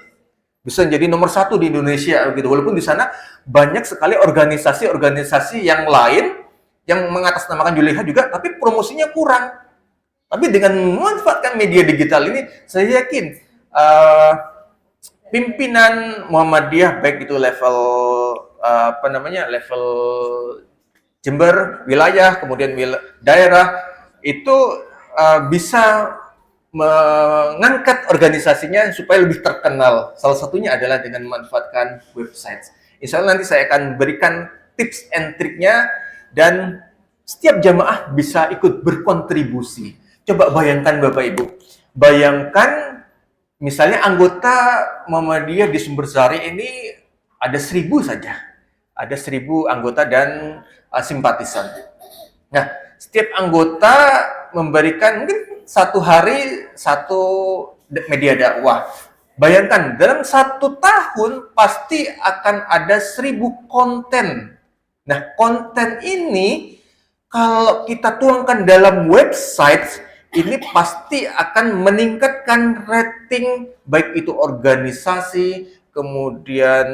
bisa jadi nomor 1 di Indonesia gitu. Walaupun di sana banyak sekali organisasi-organisasi yang lain yang mengatasnamakan Juleha juga, tapi promosinya kurang. Tapi dengan memanfaatkan media digital ini, saya yakin pimpinan Muhammadiyah baik itu level level Jember wilayah, kemudian daerah itu bisa mengangkat organisasinya supaya lebih terkenal. Salah satunya adalah dengan memanfaatkan website. Insya Allah nanti saya akan berikan tips and triknya dan setiap jamaah bisa ikut berkontribusi. Coba bayangkan Bapak Ibu, bayangkan misalnya anggota Muhammadiyah di Sumbersari ini ada 1.000 saja. Ada 1.000 anggota dan simpatisan. Nah, setiap anggota memberikan mungkin satu hari satu media dakwah. Bayangkan, dalam 1 tahun pasti akan ada 1.000 konten. Nah, konten ini kalau kita tuangkan dalam website, ini pasti akan meningkatkan rating baik itu organisasi, kemudian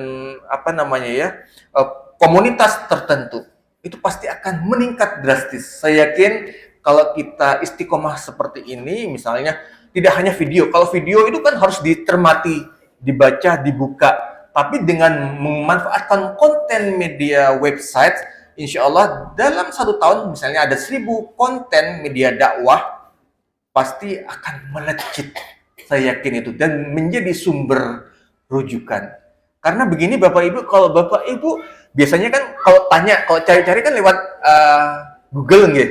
komunitas tertentu. Itu pasti akan meningkat drastis. Saya yakin kalau kita istiqomah seperti ini, misalnya tidak hanya video. Kalau video itu kan harus dicermati, dibaca, dibuka. Tapi dengan memanfaatkan konten media website, insya Allah dalam 1 tahun misalnya ada 1.000 konten media dakwah, pasti akan melejit. Saya yakin itu. Dan menjadi sumber rujukan. Karena begini Bapak Ibu, kalau Bapak Ibu biasanya kan kalau cari-cari kan lewat Google nggih.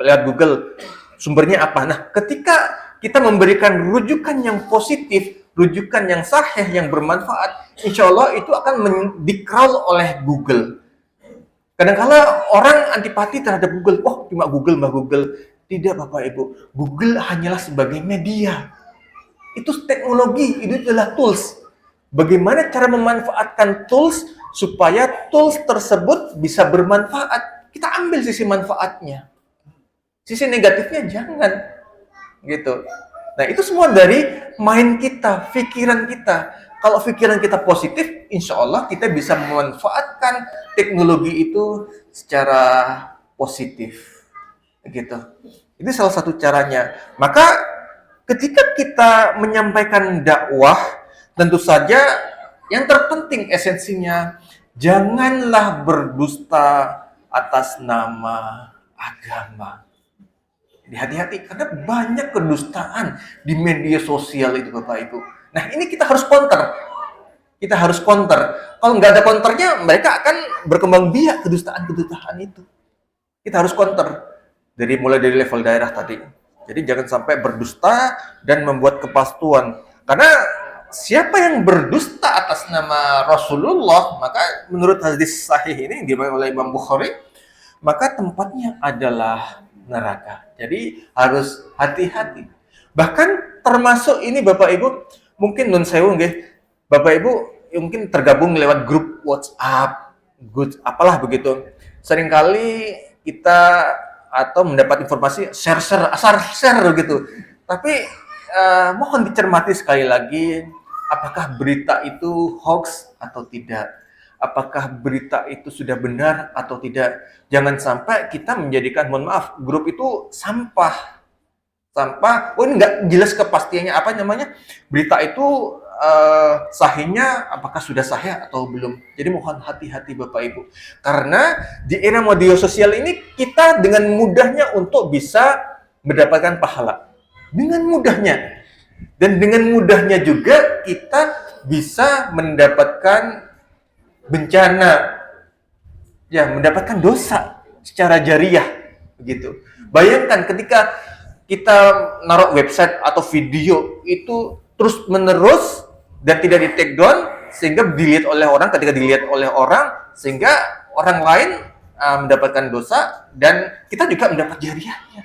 Lewat Google sumbernya apa. Nah, ketika kita memberikan rujukan yang positif, rujukan yang sahih, yang bermanfaat, insya Allah itu akan di-crawl oleh Google. Kadang-kala orang antipati terhadap Google. Oh, cuma Google, Mbak Google. Tidak Bapak Ibu. Google hanyalah sebagai media. Itu teknologi, itu adalah tools. Bagaimana cara memanfaatkan tools supaya tools tersebut bisa bermanfaat. Kita ambil sisi manfaatnya. Sisi negatifnya jangan. Gitu. Nah, itu semua dari mind kita, pikiran kita. Kalau pikiran kita positif, insya Allah kita bisa memanfaatkan teknologi itu secara positif. Gitu. Itu salah satu caranya. Maka ketika kita menyampaikan dakwah, tentu saja yang terpenting esensinya, janganlah berdusta atas nama agama. Jadi hati-hati, karena banyak kedustaan di media sosial itu Bapak Ibu. Nah, ini kita harus counter. Kita harus counter. Kalau nggak ada counternya, mereka akan berkembang biak kedustaan-kedustaan itu. Kita harus counter. Mulai dari level daerah tadi. Jadi jangan sampai berdusta dan membuat kepastuan. Karena siapa yang berdusta atas nama Rasulullah, maka menurut hadis sahih ini yang diriwayatkan oleh Imam Bukhari, maka tempatnya adalah neraka. Jadi harus hati-hati. Bahkan termasuk ini Bapak Ibu, mungkin nun sewu nggih, Bapak Ibu mungkin tergabung lewat grup WhatsApp, apalah begitu. Seringkali kita atau mendapat informasi share gitu. Tapi mohon dicermati sekali lagi, apakah berita itu hoax atau tidak? Apakah berita itu sudah benar atau tidak? Jangan sampai kita menjadikan, mohon maaf, grup itu sampah. Oh, ini nggak jelas kepastiannya apa namanya. Berita itu sahihnya apakah sudah sahih atau belum. Jadi mohon hati-hati Bapak Ibu. Karena di era media sosial ini kita dengan mudahnya untuk bisa mendapatkan pahala. Dengan mudahnya. Dan dengan mudahnya juga kita bisa mendapatkan bencana. Ya, mendapatkan dosa secara jariah begitu. Bayangkan ketika kita naruh website atau video itu terus-menerus dan tidak di take down sehingga dilihat oleh orang, ketika dilihat oleh orang sehingga orang lain mendapatkan dosa dan kita juga mendapat jariahnya.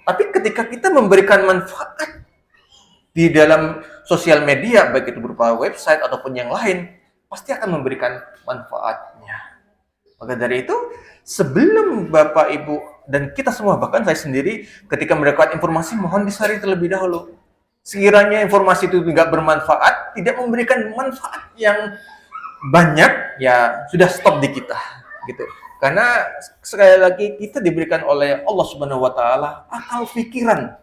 Tapi ketika kita memberikan manfaat di dalam sosial media, baik itu berupa website ataupun yang lain, pasti akan memberikan manfaatnya. Maka dari itu, sebelum Bapak Ibu dan kita semua, bahkan saya sendiri, ketika mendapatkan informasi, mohon disaring terlebih dahulu. Sekiranya informasi itu tidak bermanfaat, tidak memberikan manfaat yang banyak, ya sudah stop di kita, gitu. Karena sekali lagi kita diberikan oleh Allah Subhanahu wa taala akal pikiran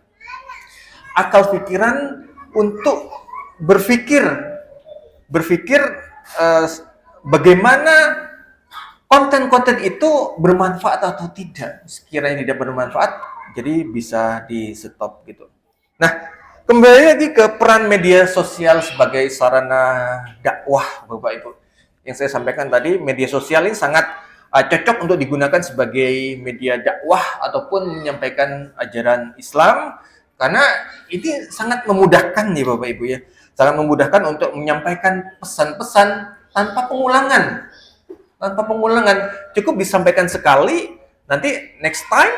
untuk berpikir bagaimana konten-konten itu bermanfaat atau tidak. Sekiranya tidak bermanfaat, jadi bisa di stop gitu. Nah, kembali lagi ke peran media sosial sebagai sarana dakwah, Bapak Ibu. Yang saya sampaikan tadi, media sosial ini sangat cocok untuk digunakan sebagai media dakwah ataupun menyampaikan ajaran Islam, karena ini sangat memudahkan nih Bapak Ibu ya. Sangat memudahkan untuk menyampaikan pesan-pesan tanpa pengulangan. Tanpa pengulangan, cukup disampaikan sekali, nanti next time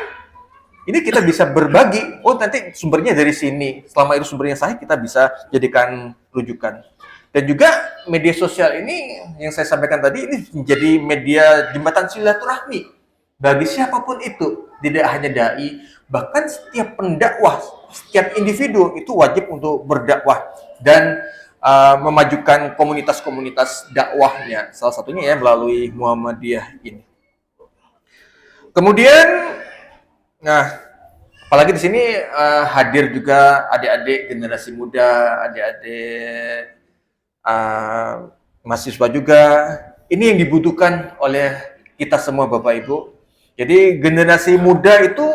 ini kita bisa berbagi. Oh, nanti sumbernya dari sini. Selama itu sumbernya sahih, kita bisa jadikan rujukan. Dan juga media sosial ini yang saya sampaikan tadi ini menjadi media jembatan silaturahmi bagi siapapun itu, tidak hanya dai, bahkan setiap pendakwah, setiap individu itu wajib untuk berdakwah dan memajukan komunitas-komunitas dakwahnya. Salah satunya ya melalui Muhammadiyah ini. Kemudian, nah, apalagi di sini hadir juga adik-adik generasi muda, adik-adik mahasiswa juga. Ini yang dibutuhkan oleh kita semua Bapak Ibu. Jadi generasi muda itu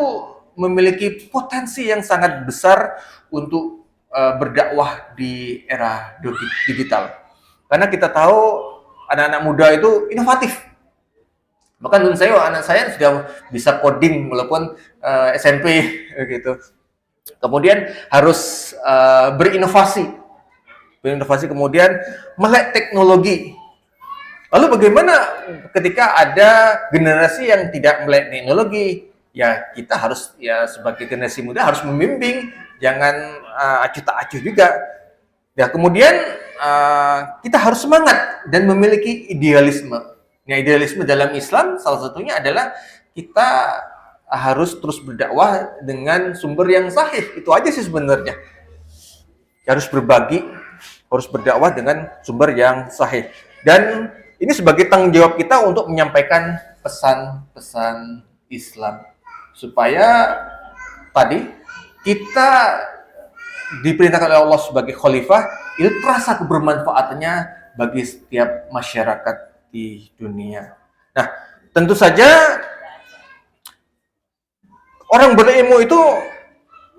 memiliki potensi yang sangat besar untuk berdakwah di era digital. Karena kita tahu anak-anak muda itu inovatif. Bahkan menurut saya anak saya sudah bisa coding walaupun SMP gitu. Kemudian harus berinovasi kemudian melek teknologi. Lalu bagaimana ketika ada generasi yang tidak melek teknologi? Ya kita harus ya sebagai generasi muda harus membimbing, jangan acuh tak acuh juga. Ya kemudian kita harus semangat dan memiliki idealisme. Nah, idealisme dalam Islam salah satunya adalah kita harus terus berdakwah dengan sumber yang sahih. Itu aja sih sebenarnya. Harus berbagi, harus berdakwah dengan sumber yang sahih. Dan ini sebagai tanggung jawab kita untuk menyampaikan pesan-pesan Islam. Supaya tadi kita diperintahkan oleh Allah sebagai khalifah, itu terasa kebermanfaatannya bagi setiap masyarakat di dunia. Nah, tentu saja orang berilmu itu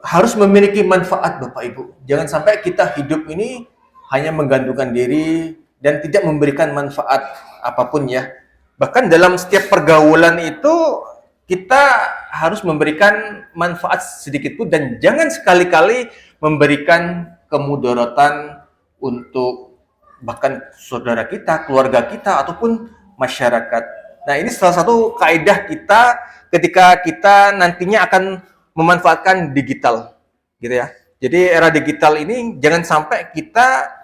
harus memiliki manfaat Bapak Ibu. Jangan sampai kita hidup ini hanya menggantungkan diri dan tidak memberikan manfaat apapun ya. Bahkan dalam setiap pergaulan itu kita harus memberikan manfaat sedikit pun dan jangan sekali-kali memberikan kemudaratan untuk bahkan saudara kita, keluarga kita ataupun masyarakat. Nah, ini salah satu kaidah kita ketika kita nantinya akan memanfaatkan digital, gitu ya. Jadi era digital ini jangan sampai kita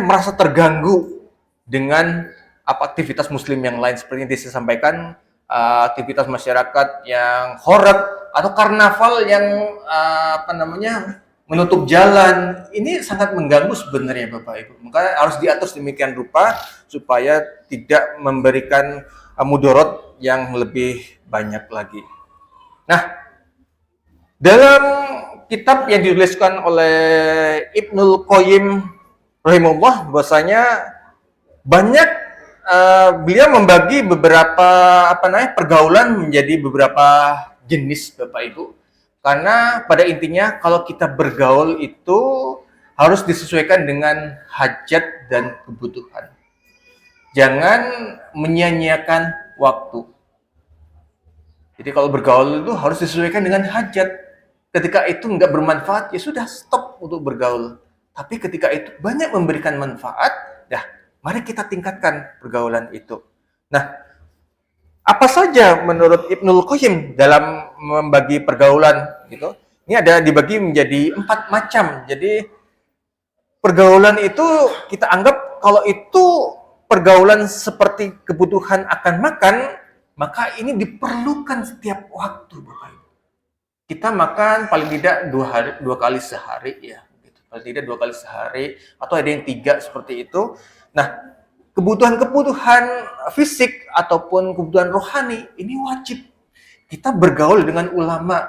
merasa terganggu dengan aktivitas muslim yang lain seperti yang saya sampaikan, aktivitas masyarakat yang horeg atau karnaval yang menutup jalan. Ini sangat mengganggu sebenarnya Bapak Ibu. Maka harus diatur sedemikian rupa supaya tidak memberikan mudarat yang lebih banyak lagi. Nah, dalam kitab yang dituliskan oleh Ibnul Qayyim rahimahullah, bahwasanya banyak beliau membagi beberapa pergaulan menjadi beberapa jenis Bapak Ibu. Karena pada intinya kalau kita bergaul itu harus disesuaikan dengan hajat dan kebutuhan. Jangan menyia-nyiakan waktu. Jadi kalau bergaul itu harus disesuaikan dengan hajat. Ketika itu nggak bermanfaat, ya sudah stop untuk bergaul. Tapi ketika itu banyak memberikan manfaat, dah mari kita tingkatkan pergaulan itu. Nah, apa saja menurut Ibnul Qayyim dalam membagi pergaulan gitu? Ini ada dibagi menjadi 4 macam. Jadi pergaulan itu kita anggap kalau itu pergaulan seperti kebutuhan akan makan, maka ini diperlukan setiap waktu, Bapak Ibu. Kita makan paling tidak 2 kali sehari ya, gitu. Paling tidak 2 kali sehari atau ada yang 3 seperti itu. Nah, kebutuhan-kebutuhan fisik ataupun kebutuhan rohani ini wajib. Kita bergaul dengan ulama,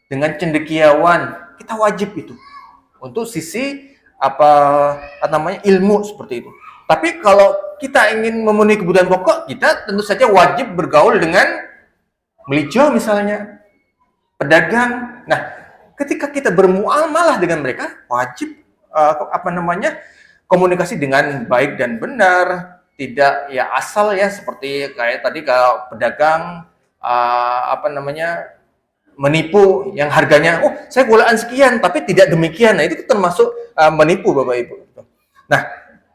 dengan cendekiawan, kita wajib itu. untuk sisi namanya ilmu seperti itu. Tapi kalau kita ingin memenuhi kebutuhan pokok, kita tentu saja wajib bergaul dengan melijo misalnya, pedagang. Nah, ketika kita bermuamalah dengan mereka, wajib komunikasi dengan baik dan benar, tidak ya asal ya seperti kayak tadi kalau pedagang menipu yang harganya saya gulaan sekian tapi tidak demikian. Nah, itu termasuk menipu Bapak Ibu. Nah,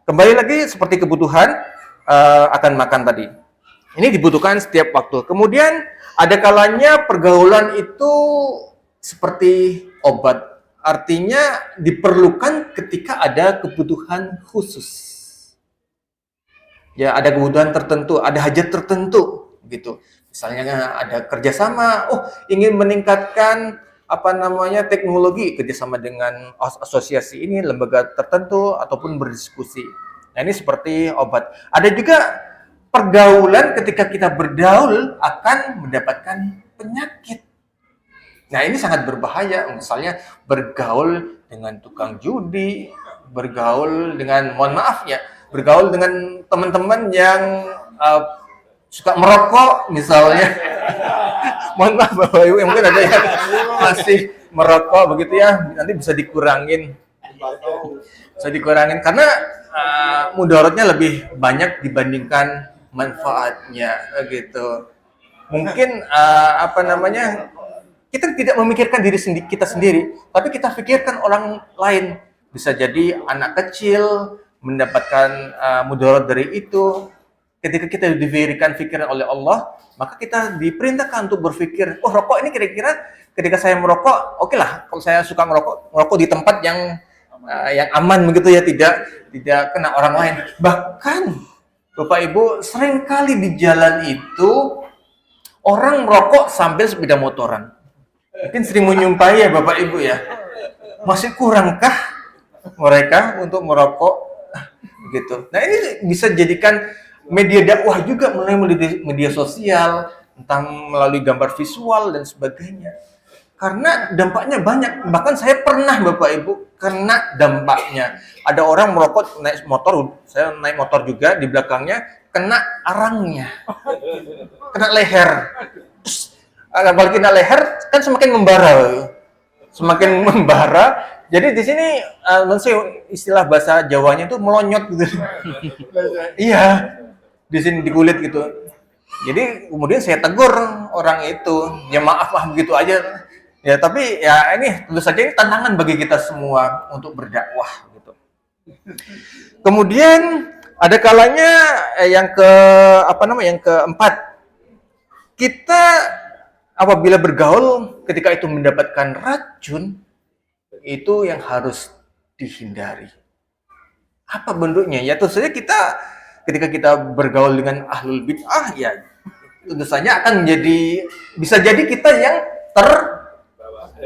kembali lagi seperti kebutuhan akan makan tadi. Ini dibutuhkan setiap waktu. Kemudian ada kalanya pergaulan itu seperti obat. Artinya diperlukan ketika ada kebutuhan khusus. Ya, ada kebutuhan tertentu, ada hajat tertentu gitu. Misalnya ada kerjasama, ingin meningkatkan teknologi, kerjasama dengan asosiasi ini, lembaga tertentu, ataupun berdiskusi. Nah, ini seperti obat. Ada juga pergaulan ketika kita bergaul akan mendapatkan penyakit. Nah, ini sangat berbahaya. Misalnya bergaul dengan tukang judi, bergaul dengan, bergaul dengan teman-teman yang suka merokok misalnya. Mohon maaf Bapak Ibu, yang mungkin ada yang masih merokok begitu ya, nanti bisa dikurangin. Karena mudaratnya lebih banyak dibandingkan manfaatnya gitu. Mungkin kita tidak memikirkan diri kita sendiri, tapi kita pikirkan orang lain. Bisa jadi anak kecil mendapatkan mudarat dari itu. Ketika kita diberikan pikiran oleh Allah, maka kita diperintahkan untuk berpikir, rokok ini kira-kira ketika saya merokok, oke lah, kalau saya suka merokok di tempat yang aman begitu ya, tidak kena orang lain. Bahkan Bapak Ibu, seringkali di jalan itu orang merokok sambil sepeda motoran. Mungkin sering menyumpahi ya Bapak Ibu ya. Masih kurangkah mereka untuk merokok? Gitu. Nah, ini bisa jadikan media dakwah juga melalui media sosial, entah melalui gambar visual dan sebagainya. Karena dampaknya banyak. Bahkan saya pernah Bapak Ibu kena dampaknya. Ada orang merokok naik motor, saya naik motor juga, di belakangnya kena arangnya. Kena leher. Terus kalau kena leher kan semakin membara. Jadi di sini istilah bahasa Jawanya itu melonyot gitu. Iya. Di sini di kulit gitu. Jadi kemudian saya tegur orang itu, ya maaf begitu aja. Ya tapi ya ini tentu saja ini tantangan bagi kita semua untuk berdakwah gitu. Kemudian ada kalanya yang keempat, kita apabila bergaul ketika itu mendapatkan racun, itu yang harus dihindari. Apa bentuknya? Ya tentu saja ketika kita bergaul dengan ahlul bid'ah, ya tentu saja akan bisa jadi kita yang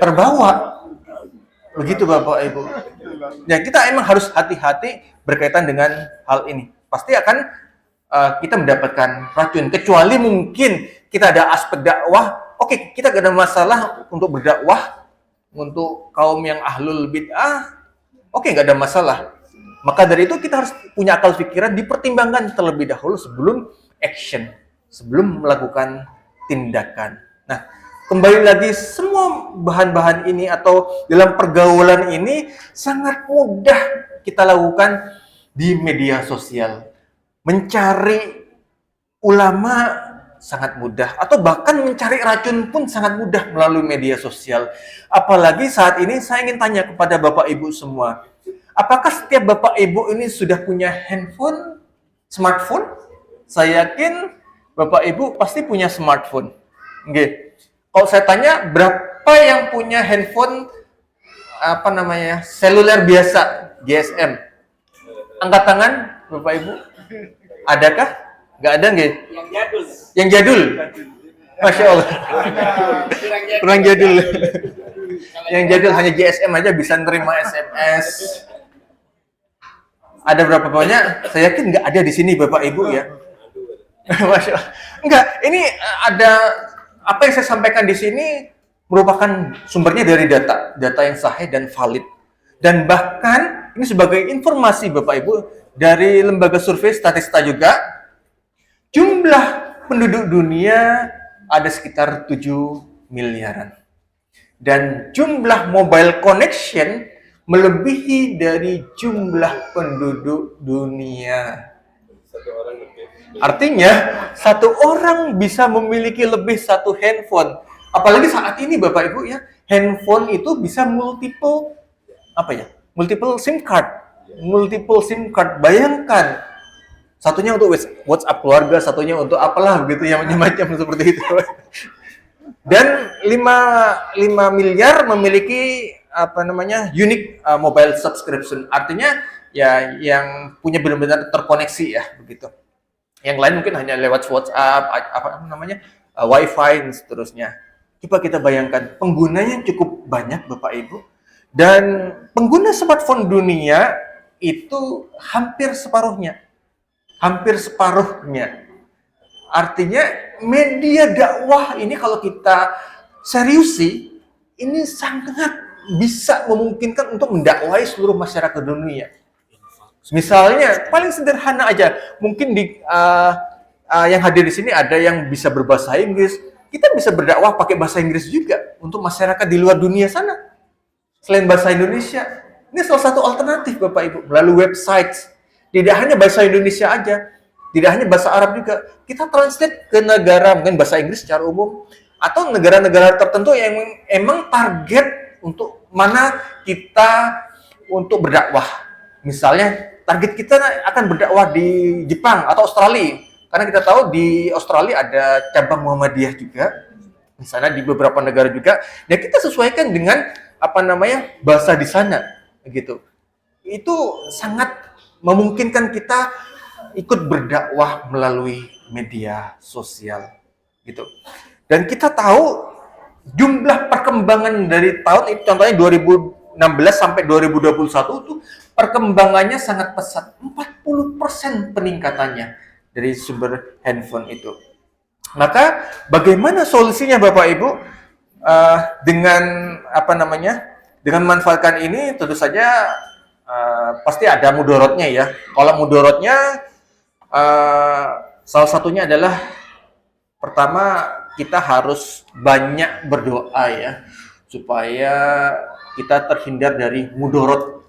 terbawa. Begitu Bapak Ibu. Ya, kita emang harus hati-hati berkaitan dengan hal ini. Pasti akan kita mendapatkan racun. Kecuali mungkin kita ada aspek dakwah. Oke, kita gak ada masalah untuk berdakwah untuk kaum yang ahlul bid'ah. Oke, gak ada masalah. Maka dari itu kita harus punya akal pikiran, dipertimbangkan terlebih dahulu sebelum action, sebelum melakukan tindakan. Nah, kembali lagi, semua bahan-bahan ini atau dalam pergaulan ini sangat mudah kita lakukan di media sosial. Mencari ulama sangat mudah, atau bahkan mencari racun pun sangat mudah melalui media sosial. Apalagi saat ini saya ingin tanya kepada Bapak Ibu semua, apakah setiap Bapak Ibu ini sudah punya smartphone? Saya yakin Bapak Ibu pasti punya smartphone. Oke. Kalau saya tanya, berapa yang punya handphone seluler biasa, GSM? Angkat tangan, Bapak Ibu. Adakah? Nggak ada, nggih? Yang jadul. Masya Allah. Kurang jadul. Yang jadul hanya GSM aja bisa nerima SMS. Ada berapa banyak? Saya yakin nggak ada di sini Bapak Ibu ya. Masya Allah. Enggak, ini ada apa yang saya sampaikan di sini merupakan sumbernya dari data yang sahih dan valid. Dan bahkan ini sebagai informasi Bapak Ibu dari lembaga survei Statista juga, jumlah penduduk dunia ada sekitar 7 miliaran. Dan jumlah mobile connection melebihi dari jumlah penduduk dunia. Artinya, satu orang bisa memiliki lebih satu handphone. Apalagi saat ini Bapak Ibu ya, handphone itu bisa multiple SIM card. Multiple SIM card. Bayangkan, satunya untuk WhatsApp keluarga, satunya untuk apalah begitu yang macam-macam seperti itu. Dan 5 miliar memiliki unique mobile subscription. Artinya ya yang punya benar-benar terkoneksi ya begitu. Yang lain mungkin hanya lewat WhatsApp, Wi-Fi dan seterusnya. Coba kita bayangkan, penggunanya cukup banyak Bapak Ibu. Dan pengguna smartphone dunia itu hampir separuhnya. Artinya media dakwah ini kalau kita seriusi, ini sangat bisa memungkinkan untuk mendakwai seluruh masyarakat dunia. Misalnya, paling sederhana aja, mungkin yang hadir di sini ada yang bisa berbahasa Inggris, kita bisa berdakwah pakai bahasa Inggris juga untuk masyarakat di luar dunia sana. Selain bahasa Indonesia, ini salah satu alternatif Bapak Ibu, melalui website. Tidak hanya bahasa Indonesia aja, tidak hanya bahasa Arab juga. Kita translate ke negara, mungkin bahasa Inggris secara umum, atau negara-negara tertentu yang emang target untuk mana kita untuk berdakwah. Misalnya, target kita akan berdakwah di Jepang atau Australia. Karena kita tahu di Australia ada cabang Muhammadiyah juga. Misalnya di beberapa negara juga. Dan kita sesuaikan dengan bahasa di sana gitu. Itu sangat memungkinkan kita ikut berdakwah melalui media sosial gitu. Dan kita tahu jumlah perkembangan dari tahun itu, contohnya 2016 sampai 2021 itu perkembangannya sangat pesat, 40% peningkatannya dari sumber handphone itu. Maka bagaimana solusinya Bapak Ibu? Dengan dengan memanfaatkan ini tentu saja pasti ada mudorotnya ya. Kalau mudorotnya salah satunya adalah pertama kita harus banyak berdoa ya supaya kita terhindar dari mudorot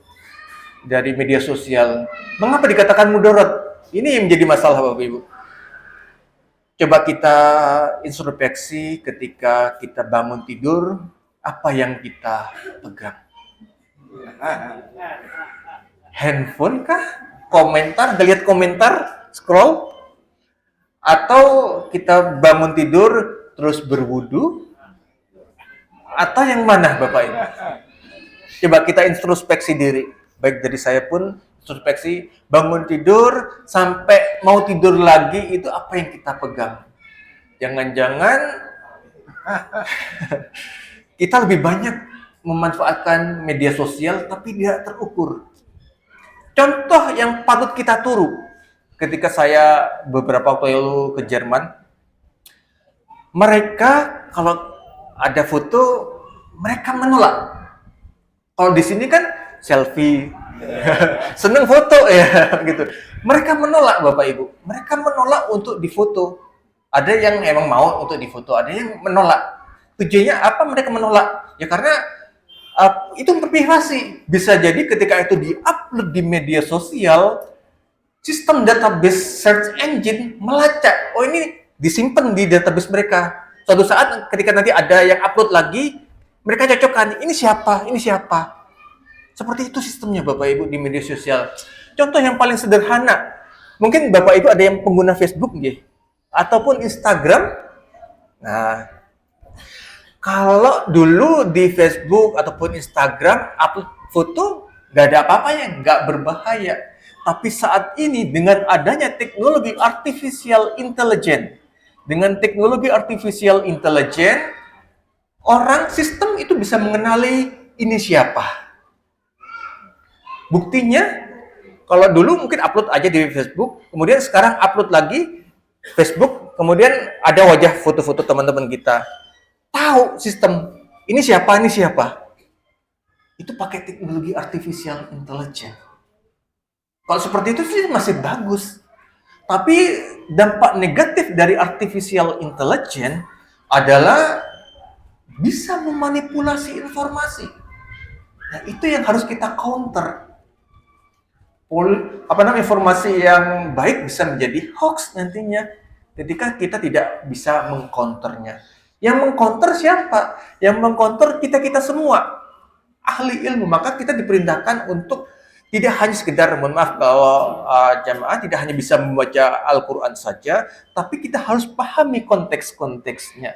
dari media sosial. Mengapa dikatakan mudorot? Ini yang menjadi masalah Bapak Ibu. Coba kita introspeksi ketika kita bangun tidur, apa yang kita pegang? Handphone kah? Komentar, lihat komentar, scroll? Atau kita bangun tidur terus berwudu? Atau yang mana Bapak Ibu? Coba kita introspeksi diri. Baik dari saya pun introspeksi, bangun tidur sampai mau tidur lagi itu apa yang kita pegang? Jangan-jangan kita lebih banyak memanfaatkan media sosial tapi tidak terukur. Contoh yang patut kita tiru, ketika saya beberapa waktu lalu ke Jerman, mereka kalau ada foto mereka menolak. Kalau di sini kan selfie, seneng foto ya gitu. Mereka menolak Bapak Ibu. Mereka menolak untuk difoto. Ada yang emang mau untuk difoto, ada yang menolak. Tujuannya apa mereka menolak? Ya karena itu privasi. Bisa jadi ketika itu di-upload di media sosial, sistem database search engine melacak. Oh ini disimpan di database mereka. Suatu saat ketika nanti ada yang upload lagi, mereka cocokkan. Ini siapa? Ini siapa? Seperti itu sistemnya Bapak Ibu di media sosial. Contoh yang paling sederhana, mungkin Bapak Ibu ada yang pengguna Facebook nggih, ataupun Instagram. Nah, kalau dulu di Facebook ataupun Instagram upload foto nggak ada apa-apanya, nggak berbahaya. Tapi saat ini dengan adanya teknologi artificial intelligence, orang sistem itu bisa mengenali ini siapa. Buktinya, kalau dulu mungkin upload aja di Facebook, kemudian sekarang upload lagi Facebook, kemudian ada wajah foto-foto teman-teman kita. Tahu sistem, ini siapa, ini siapa. itu pakai teknologi artificial intelligence. Kalau seperti itu sih masih bagus. Tapi dampak negatif dari artificial intelligence adalah bisa memanipulasi informasi. Nah, itu yang harus kita counter. Informasi yang baik bisa menjadi hoax nantinya ketika kita tidak bisa mengcounternya. Yang mengcounter siapa? Yang mengcounter kita semua, ahli ilmu. Maka kita diperintahkan untuk tidak hanya sekedar, mohon maaf kalau jamaah tidak hanya bisa membaca Al-Quran saja, tapi kita harus pahami konteks-konteksnya.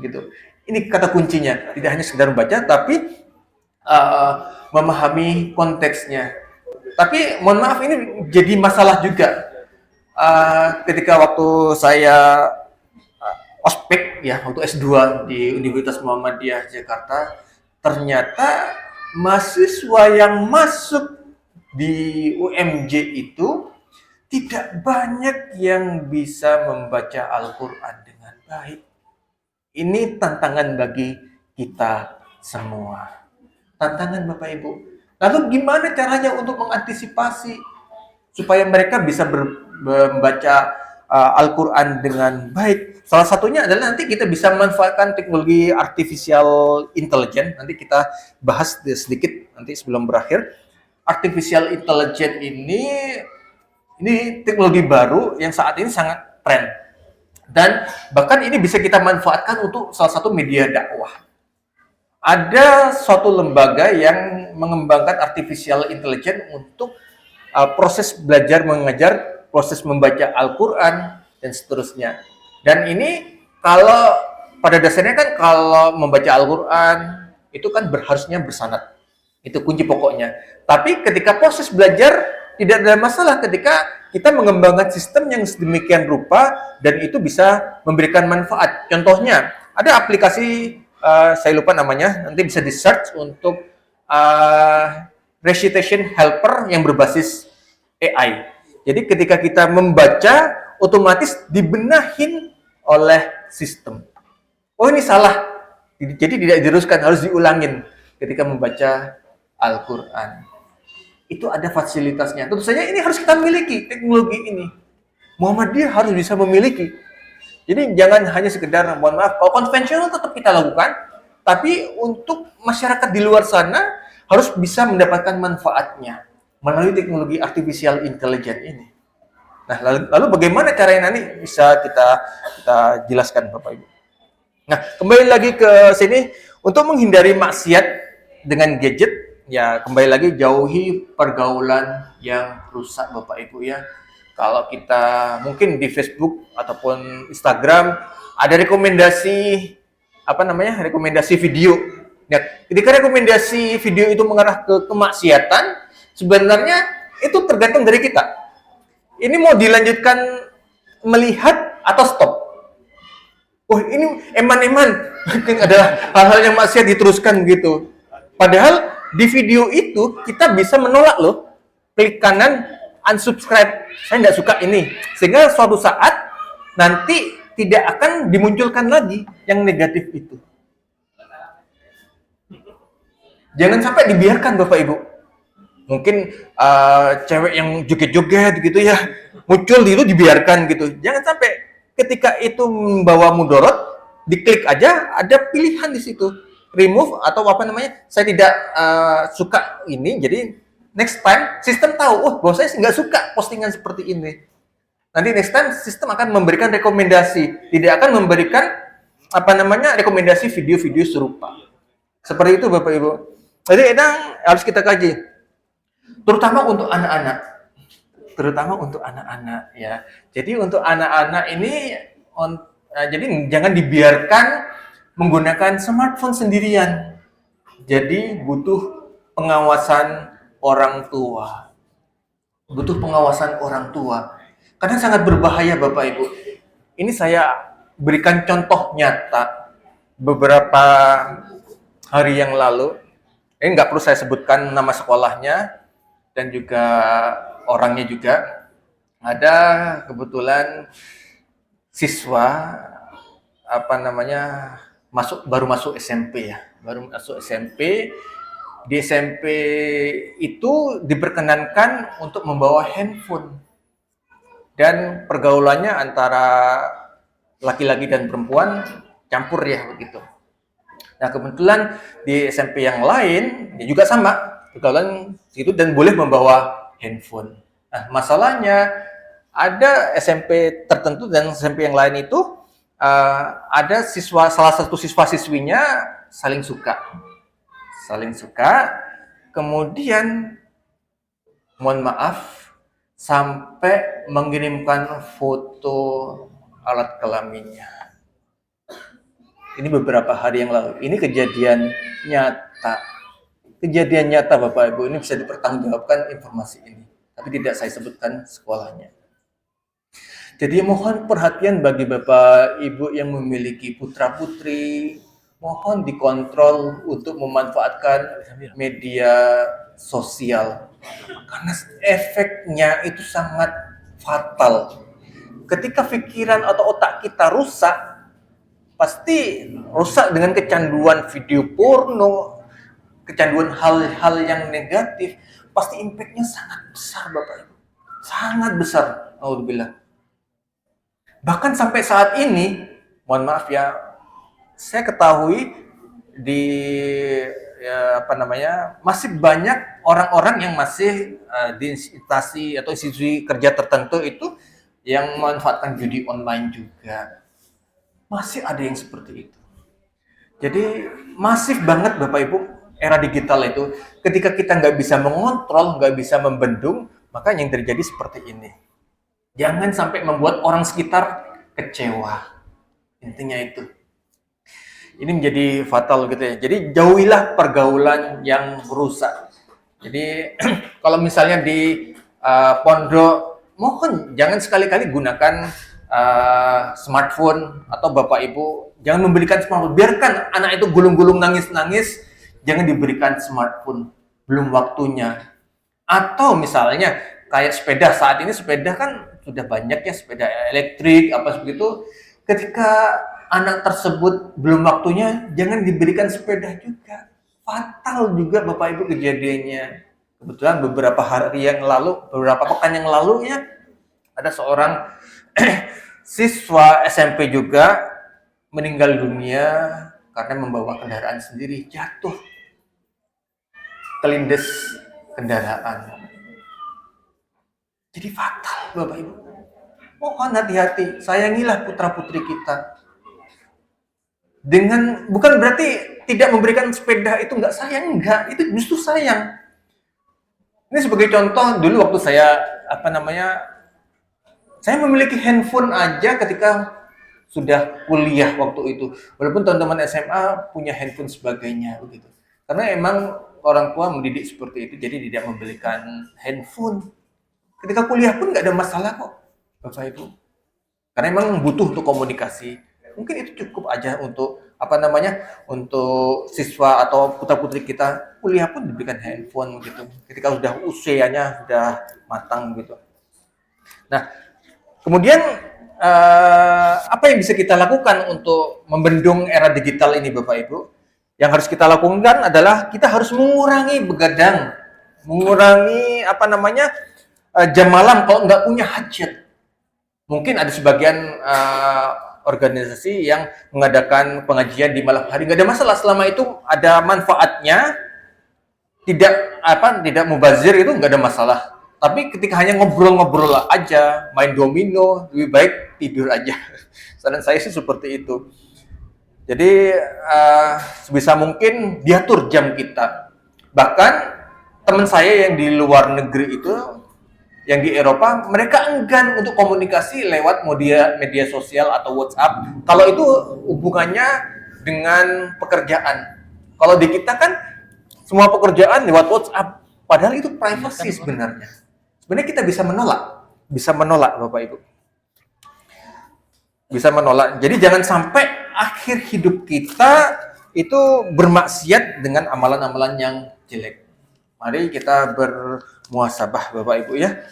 Gitu. Ini kata kuncinya, tidak hanya sekedar membaca, tapi memahami konteksnya. Tapi mohon maaf, ini jadi masalah juga. Ketika waktu saya ospek ya, waktu S2 di Universitas Muhammadiyah Jakarta, ternyata mahasiswa yang masuk di UMJ itu tidak banyak yang bisa membaca Al-Quran dengan baik. Ini tantangan bagi kita semua. Tantangan Bapak Ibu. Lalu gimana caranya untuk mengantisipasi supaya mereka bisa membaca Al-Quran dengan baik? Salah satunya adalah nanti kita bisa memanfaatkan teknologi artificial intelligence. Nanti kita bahas sedikit nanti sebelum berakhir. Artificial intelligence ini teknologi baru yang saat ini sangat tren. Dan bahkan ini bisa kita manfaatkan untuk salah satu media dakwah. Ada suatu lembaga yang mengembangkan artificial intelligence untuk proses belajar mengajar, proses membaca Al-Quran, dan seterusnya. Dan ini kalau pada dasarnya kan kalau membaca Al-Quran itu kan harusnya bersanad. Itu kunci pokoknya. Tapi ketika proses belajar tidak ada masalah ketika kita mengembangkan sistem yang sedemikian rupa dan itu bisa memberikan manfaat. Contohnya ada aplikasi saya lupa namanya, nanti bisa di-search untuk recitation helper yang berbasis AI. Jadi ketika kita membaca otomatis dibenahin oleh sistem. Oh ini salah, jadi tidak diteruskan, harus diulangin ketika membaca Al-Quran. Itu ada fasilitasnya. Tentu saja ini harus kita miliki, teknologi ini. Muhammadiyah harus bisa memiliki. Jadi jangan hanya sekedar, mohon maaf, kalau konvensional tetap kita lakukan, tapi untuk masyarakat di luar sana harus bisa mendapatkan manfaatnya melalui teknologi artificial intelligence ini. Nah, lalu bagaimana caranya nanti bisa kita jelaskan Bapak Ibu. Nah, kembali lagi ke sini untuk menghindari maksiat dengan gadget, ya kembali lagi jauhi pergaulan yang rusak Bapak Ibu ya. Kalau kita mungkin di Facebook ataupun Instagram ada rekomendasi rekomendasi video. Ya, ketika rekomendasi video itu mengarah ke kemaksiatan, sebenarnya itu tergantung dari kita. Ini mau dilanjutkan melihat atau stop? Oh ini eman-eman, mungkin adalah hal-hal yang maksiat diteruskan gitu. Padahal di video itu kita bisa menolak loh, klik kanan, unsubscribe, saya nggak suka ini. Sehingga suatu saat nanti tidak akan dimunculkan lagi yang negatif itu. Jangan sampai dibiarkan Bapak Ibu. Mungkin cewek yang joget-joget gitu ya, muncul itu dibiarkan gitu. Jangan sampai ketika itu membawa mudorot, diklik aja, ada pilihan di situ. Remove atau saya tidak suka ini, jadi next time sistem tahu, bahwa saya nggak suka postingan seperti ini. Nanti next time sistem akan memberikan rekomendasi, tidak akan memberikan rekomendasi video-video serupa. Seperti itu Bapak Ibu. Jadi harus kita kaji. Terutama untuk anak-anak ya. Jadi untuk anak-anak ini jadi jangan dibiarkan menggunakan smartphone sendirian. Jadi butuh pengawasan orang tua. Karena sangat berbahaya Bapak Ibu. Ini saya berikan contoh nyata beberapa hari yang lalu. Ini nggak perlu saya sebutkan nama sekolahnya dan juga orangnya juga. Ada kebetulan siswa baru masuk SMP ya, di SMP itu diperkenankan untuk membawa handphone dan pergaulannya antara laki-laki dan perempuan campur ya begitu. Nah kebetulan di SMP yang lain ya juga sama pergaulan itu dan boleh membawa handphone. Nah masalahnya ada SMP tertentu dan SMP yang lain itu ada salah satu siswa-siswinya saling suka, kemudian mohon maaf sampai mengirimkan foto alat kelaminnya. Ini beberapa hari yang lalu. Ini kejadian nyata. Kejadian nyata Bapak Ibu, ini bisa dipertanggungjawabkan informasi ini. Tapi tidak saya sebutkan sekolahnya. Jadi mohon perhatian bagi Bapak Ibu yang memiliki putra-putri, mohon dikontrol untuk memanfaatkan media sosial. Karena efeknya itu sangat fatal. Ketika pikiran atau otak kita rusak, pasti rusak dengan kecanduan video porno, kecanduan hal-hal yang negatif, pasti impactnya sangat besar Bapak Ibu. Sangat besar. Alhamdulillah. Bahkan sampai saat ini, mohon maaf ya, saya ketahui masih banyak orang-orang yang masih di instansi atau institusi kerja tertentu itu yang memanfaatkan judi online juga. Masih ada yang seperti itu. Jadi masif banget Bapak Ibu era digital itu. Ketika kita nggak bisa mengontrol, nggak bisa membendung, maka yang terjadi seperti ini. Jangan sampai membuat orang sekitar kecewa. Intinya itu. Ini menjadi fatal gitu ya. Jadi jauhilah pergaulan yang rusak. Jadi kalau misalnya di pondok, mohon jangan sekali-kali gunakan smartphone atau Bapak Ibu jangan memberikan smartphone. Biarkan anak itu gulung-gulung nangis-nangis, jangan diberikan smartphone. Belum waktunya. Atau misalnya kayak sepeda, saat ini sepeda kan sudah banyak ya, sepeda elektrik apa begitu. Ketika anak tersebut belum waktunya, jangan diberikan sepeda juga. Fatal juga Bapak Ibu kejadiannya. Kebetulan beberapa pekan yang lalu ya, ada seorang siswa SMP juga meninggal dunia karena membawa kendaraan sendiri, jatuh kelindes kendaraan. Jadi fatal Bapak Ibu. Mohon hati-hati, sayangilah putra-putri kita. Bukan berarti tidak memberikan sepeda itu nggak sayang, enggak, itu justru sayang. Ini sebagai contoh, dulu waktu saya saya memiliki handphone aja ketika sudah kuliah waktu itu. Walaupun teman-teman SMA punya handphone sebagainya begitu. Karena emang orang tua mendidik seperti itu, jadi tidak membelikan handphone. Ketika kuliah pun nggak ada masalah kok, Bapak Ibu. Karena emang butuh untuk komunikasi. Mungkin itu cukup aja untuk untuk siswa atau putra-putri kita kuliah pun diberikan handphone gitu. Ketika sudah usianya sudah matang gitu. Nah, kemudian apa yang bisa kita lakukan untuk membendung era digital ini Bapak Ibu? Yang harus kita lakukan adalah kita harus mengurangi begadang, mengurangi jam malam kalau nggak punya hajat. Mungkin ada sebagian organisasi yang mengadakan pengajian di malam hari, nggak ada masalah selama itu ada manfaatnya, tidak mubazir, itu nggak ada masalah. Tapi ketika hanya ngobrol-ngobrol aja, main domino, lebih baik tidur aja. Saran saya sih seperti itu. Jadi sebisa mungkin diatur jam kita. Bahkan teman saya yang di luar negeri itu, yang di Eropa, mereka enggan untuk komunikasi lewat media sosial atau WhatsApp. Kalau itu hubungannya dengan pekerjaan. Kalau di kita kan semua pekerjaan lewat WhatsApp. Padahal itu privasi sebenarnya. Sebenarnya kita bisa menolak Bapak Ibu. Bisa menolak. Jadi jangan sampai akhir hidup kita itu bermaksiat dengan amalan-amalan yang jelek. Mari kita bermuhasabah Bapak Ibu ya.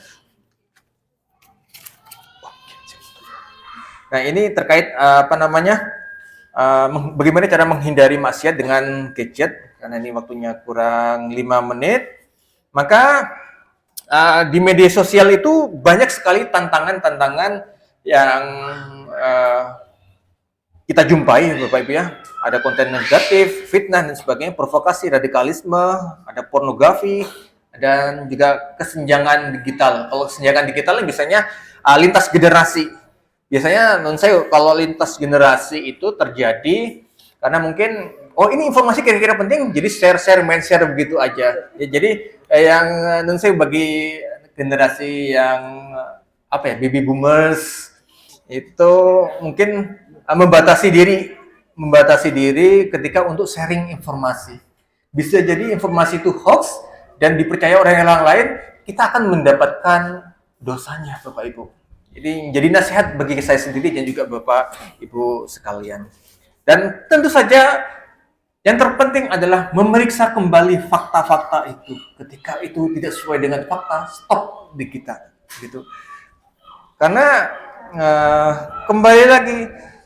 Nah ini terkait bagaimana cara menghindari maksiat dengan gadget, karena ini waktunya kurang 5 menit. Maka di media sosial itu banyak sekali tantangan-tantangan yang kita jumpai, Bapak Ibu ya. Ada konten negatif, fitnah dan sebagainya, provokasi, radikalisme, ada pornografi, dan juga kesenjangan digital. Kalau kesenjangan digital biasanya lintas generasi. Biasanya menurut saya kalau lintas generasi itu terjadi karena mungkin ini informasi kira-kira penting, jadi share main share begitu aja. Ya, jadi yang menurut saya bagi generasi yang baby boomers itu mungkin membatasi diri ketika untuk sharing informasi. Bisa jadi informasi itu hoax dan dipercaya orang yang lain, kita akan mendapatkan dosanya, Bapak Ibu. Jadi nasihat bagi saya sendiri dan juga Bapak Ibu sekalian. Dan tentu saja yang terpenting adalah memeriksa kembali fakta-fakta itu. Ketika itu tidak sesuai dengan fakta, stop di kita, gitu. Karena kembali lagi,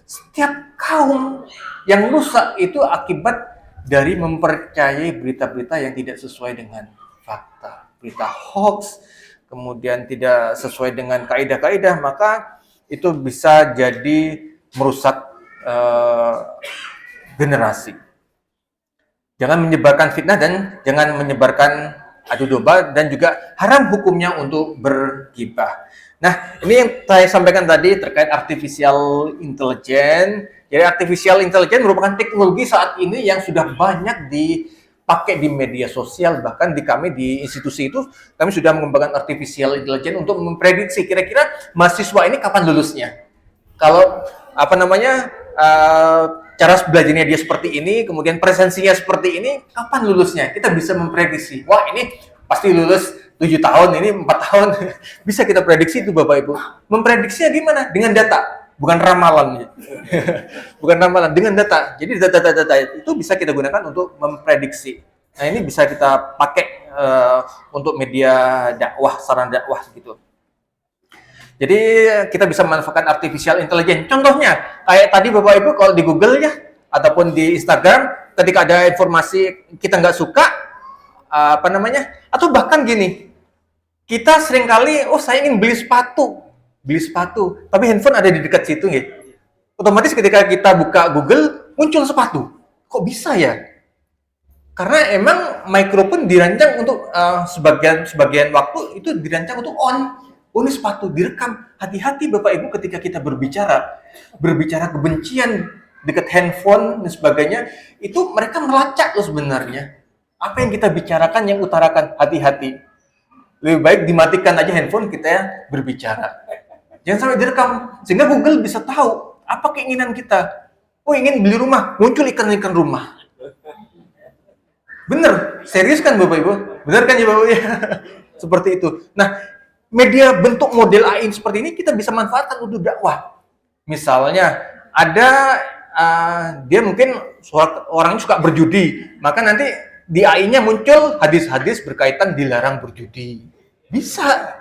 setiap kaum yang rusak itu akibat dari mempercayai berita-berita yang tidak sesuai dengan fakta, berita hoax, kemudian tidak sesuai dengan kaidah-kaidah, maka itu bisa jadi merusak generasi. Jangan menyebarkan fitnah dan jangan menyebarkan adu domba, dan juga haram hukumnya untuk bergibah. Nah, ini yang saya sampaikan tadi terkait artificial intelligence. Jadi artificial intelligence merupakan teknologi saat ini yang sudah banyak dipakai di media sosial. Bahkan kami di institusi itu, kami sudah mengembangkan artificial intelligence untuk memprediksi kira-kira mahasiswa ini kapan lulusnya. Kalau cara belajarnya dia seperti ini, kemudian presensinya seperti ini, kapan lulusnya? Kita bisa memprediksi. Wah, ini pasti lulus 7 tahun, ini 4 tahun. Bisa kita prediksi itu, Bapak Ibu. Memprediksinya gimana? Dengan data, bukan ramalan. Bukan ramalan, dengan data. Jadi data-data itu bisa kita gunakan untuk memprediksi. Nah, ini bisa kita pakai untuk media dakwah, sarana dakwah gitu. Jadi kita bisa memanfaatkan artificial intelligence. Contohnya, kayak tadi Bapak Ibu kalau di Google ya, ataupun di Instagram, ketika ada informasi kita nggak suka, atau bahkan gini, kita seringkali, saya ingin beli sepatu, tapi handphone ada di dekat situ, gitu. Otomatis ketika kita buka Google, muncul sepatu. Kok bisa ya? Karena emang mikrofon dirancang untuk sebagian waktu itu dirancang untuk on. Ini sepatu direkam. Hati-hati Bapak Ibu ketika kita berbicara kebencian dekat handphone dan sebagainya, itu mereka melacak loh sebenarnya. Apa yang kita bicarakan, yang utarakan, hati-hati. Lebih baik dimatikan aja handphone kita ya berbicara. Jangan sampai direkam, sehingga Google bisa tahu apa keinginan kita. Ingin beli rumah, muncul iklan-iklan rumah. Bener, serius kan Bapak Ibu? Bener kan ya Bapak Ibu? Seperti itu. Nah, media bentuk model AI seperti ini kita bisa manfaatkan untuk dakwah. Misalnya ada dia mungkin orangnya suka berjudi, maka nanti di AI-nya muncul hadis-hadis berkaitan dilarang berjudi. Bisa.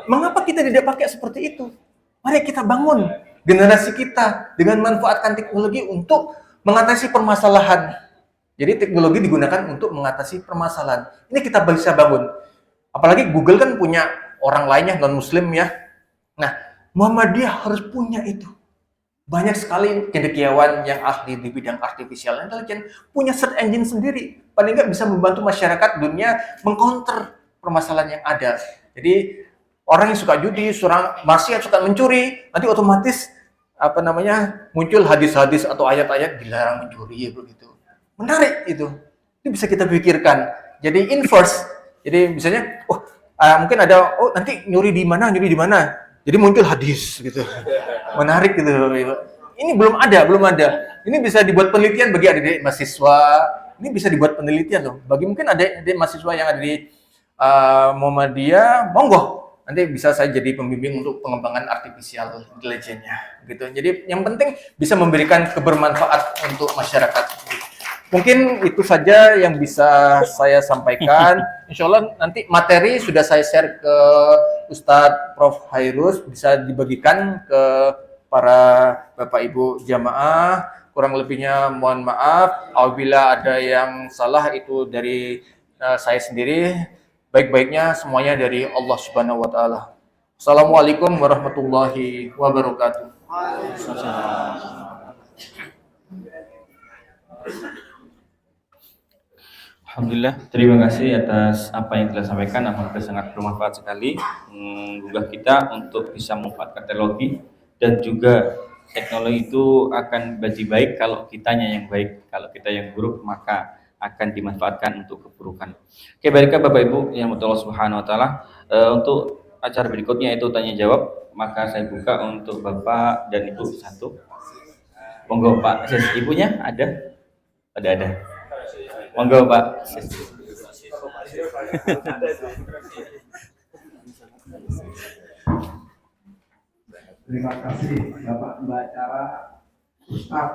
Mengapa kita tidak pakai seperti itu? Mari kita bangun generasi kita dengan manfaatkan teknologi untuk mengatasi permasalahan. Jadi teknologi digunakan untuk mengatasi permasalahan. Ini kita bisa bangun. Apalagi Google kan punya orang lainnya, non-muslim ya. Nah, Muhammadiyah harus punya itu. Banyak sekali cendekiawan yang ahli di bidang artificial intelligence punya search engine sendiri. Paling nggak bisa membantu masyarakat dunia mengcounter permasalahan yang ada. Jadi, orang yang suka judi, maksiat, suka mencuri, nanti otomatis muncul hadis-hadis atau ayat-ayat dilarang mencuri begitu. Menarik itu. Itu bisa kita pikirkan. Jadi inverse. Jadi misalnya, mungkin ada, nanti nyuri di mana. Jadi muncul hadis gitu. Menarik gitu. Ini belum ada. Ini bisa dibuat penelitian bagi adik-adik mahasiswa. Ini bisa dibuat penelitian loh. Bagi mungkin adik-adik mahasiswa yang ada di Muhammadiyah, monggo. Nanti bisa saya jadi pembimbing untuk pengembangan artificial intelligence-nya. Gitu. Jadi yang penting bisa memberikan kebermanfaat untuk masyarakat. Mungkin itu saja yang bisa saya sampaikan. Insya Allah nanti materi sudah saya share ke Ustadz Prof. Hairus, bisa dibagikan ke para Bapak Ibu jamaah. Kurang lebihnya mohon maaf apabila ada yang salah itu dari saya sendiri. Baik-baiknya semuanya dari Allah Subhanahu wa taala. Assalamualaikum warahmatullahi wabarakatuh. Alhamdulillah, terima kasih atas apa yang telah sampaikan. Alhamdulillah sangat bermanfaat sekali menggugah kita untuk bisa memanfaatkan teknologi, dan juga teknologi itu akan bagi baik kalau kitanya yang baik. Kalau kita yang buruk maka akan dimanfaatkan untuk keburukan. Oke, baiklah Bapak Ibu yang Allah Subhanahu wa taala, untuk acara berikutnya itu tanya jawab, maka saya buka untuk Bapak dan Ibu satu. Monggo Pak, ibunya ada? Ada. Monggo Pak. Terima kasih Bapak Pembicara Ustaz.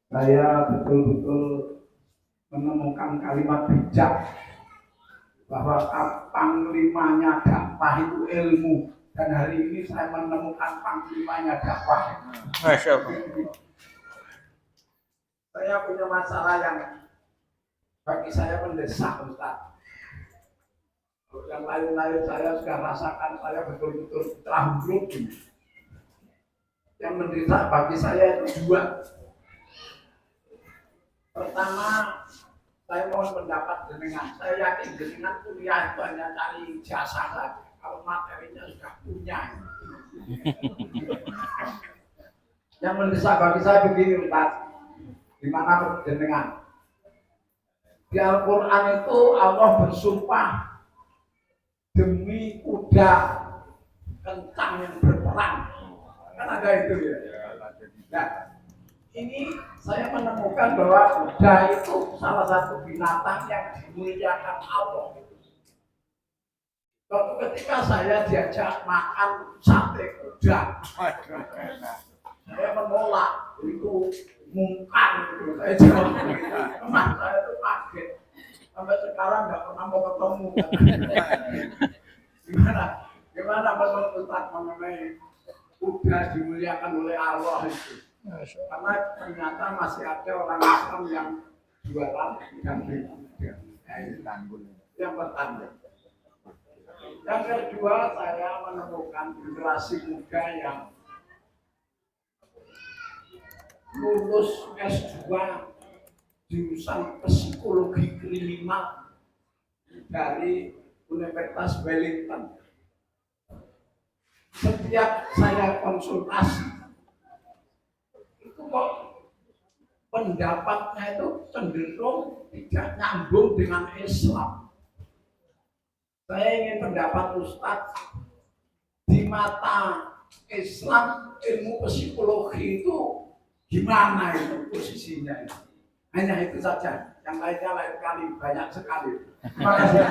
Saya betul-betul menemukan kalimat bijak bahwa panglimanya dakwah itu ilmu, dan hari ini saya menemukan panglimanya dakwah. Masya Allah. Saya punya masalah yang bagi saya mendesak, Ustaz. Yang lain-lain saya sudah rasakan, saya betul-betul telah grogi. Yang mendesak bagi saya itu dua. Pertama, saya mohon pendapat jenengan. Saya yakin jenengan kuliah itu hanya cari jasa saja. Kalau materinya sudah punya. Yang mendesak bagi saya begini, Ustaz. Di mana jenengan? Di Al-Quran itu Allah bersumpah demi kuda kencang yang berperang. Kan ada itu ya. Nah, ini saya menemukan bahwa kuda itu salah satu binatang yang dimuliakan Allah. Suatu ketika saya diajak makan sate kuda, saya menolak, itu mungkar gitu. Saya jawab, teman saya itu kaget. Sampai sekarang nggak pernah mau ketemu. Gimana menurut Ustaz mengenai kuda dimuliakan oleh Allah itu? Karena ternyata masih ada orang Islam yang jualan kambing. Yang pertama. Yang kedua, saya menemukan generasi muda yang lulus S2 jurusan psikologi kriminal dari Universitas Wellington. Setiap saya konsultasi, itu kok pendapatnya itu cenderung tidak nyambung dengan Islam. Saya ingin pendapat Ustadz, di mata Islam ilmu psikologi itu gimana itu posisinya? Hanya itu saja, yang lainnya lain kali banyak sekali. Terima kasih.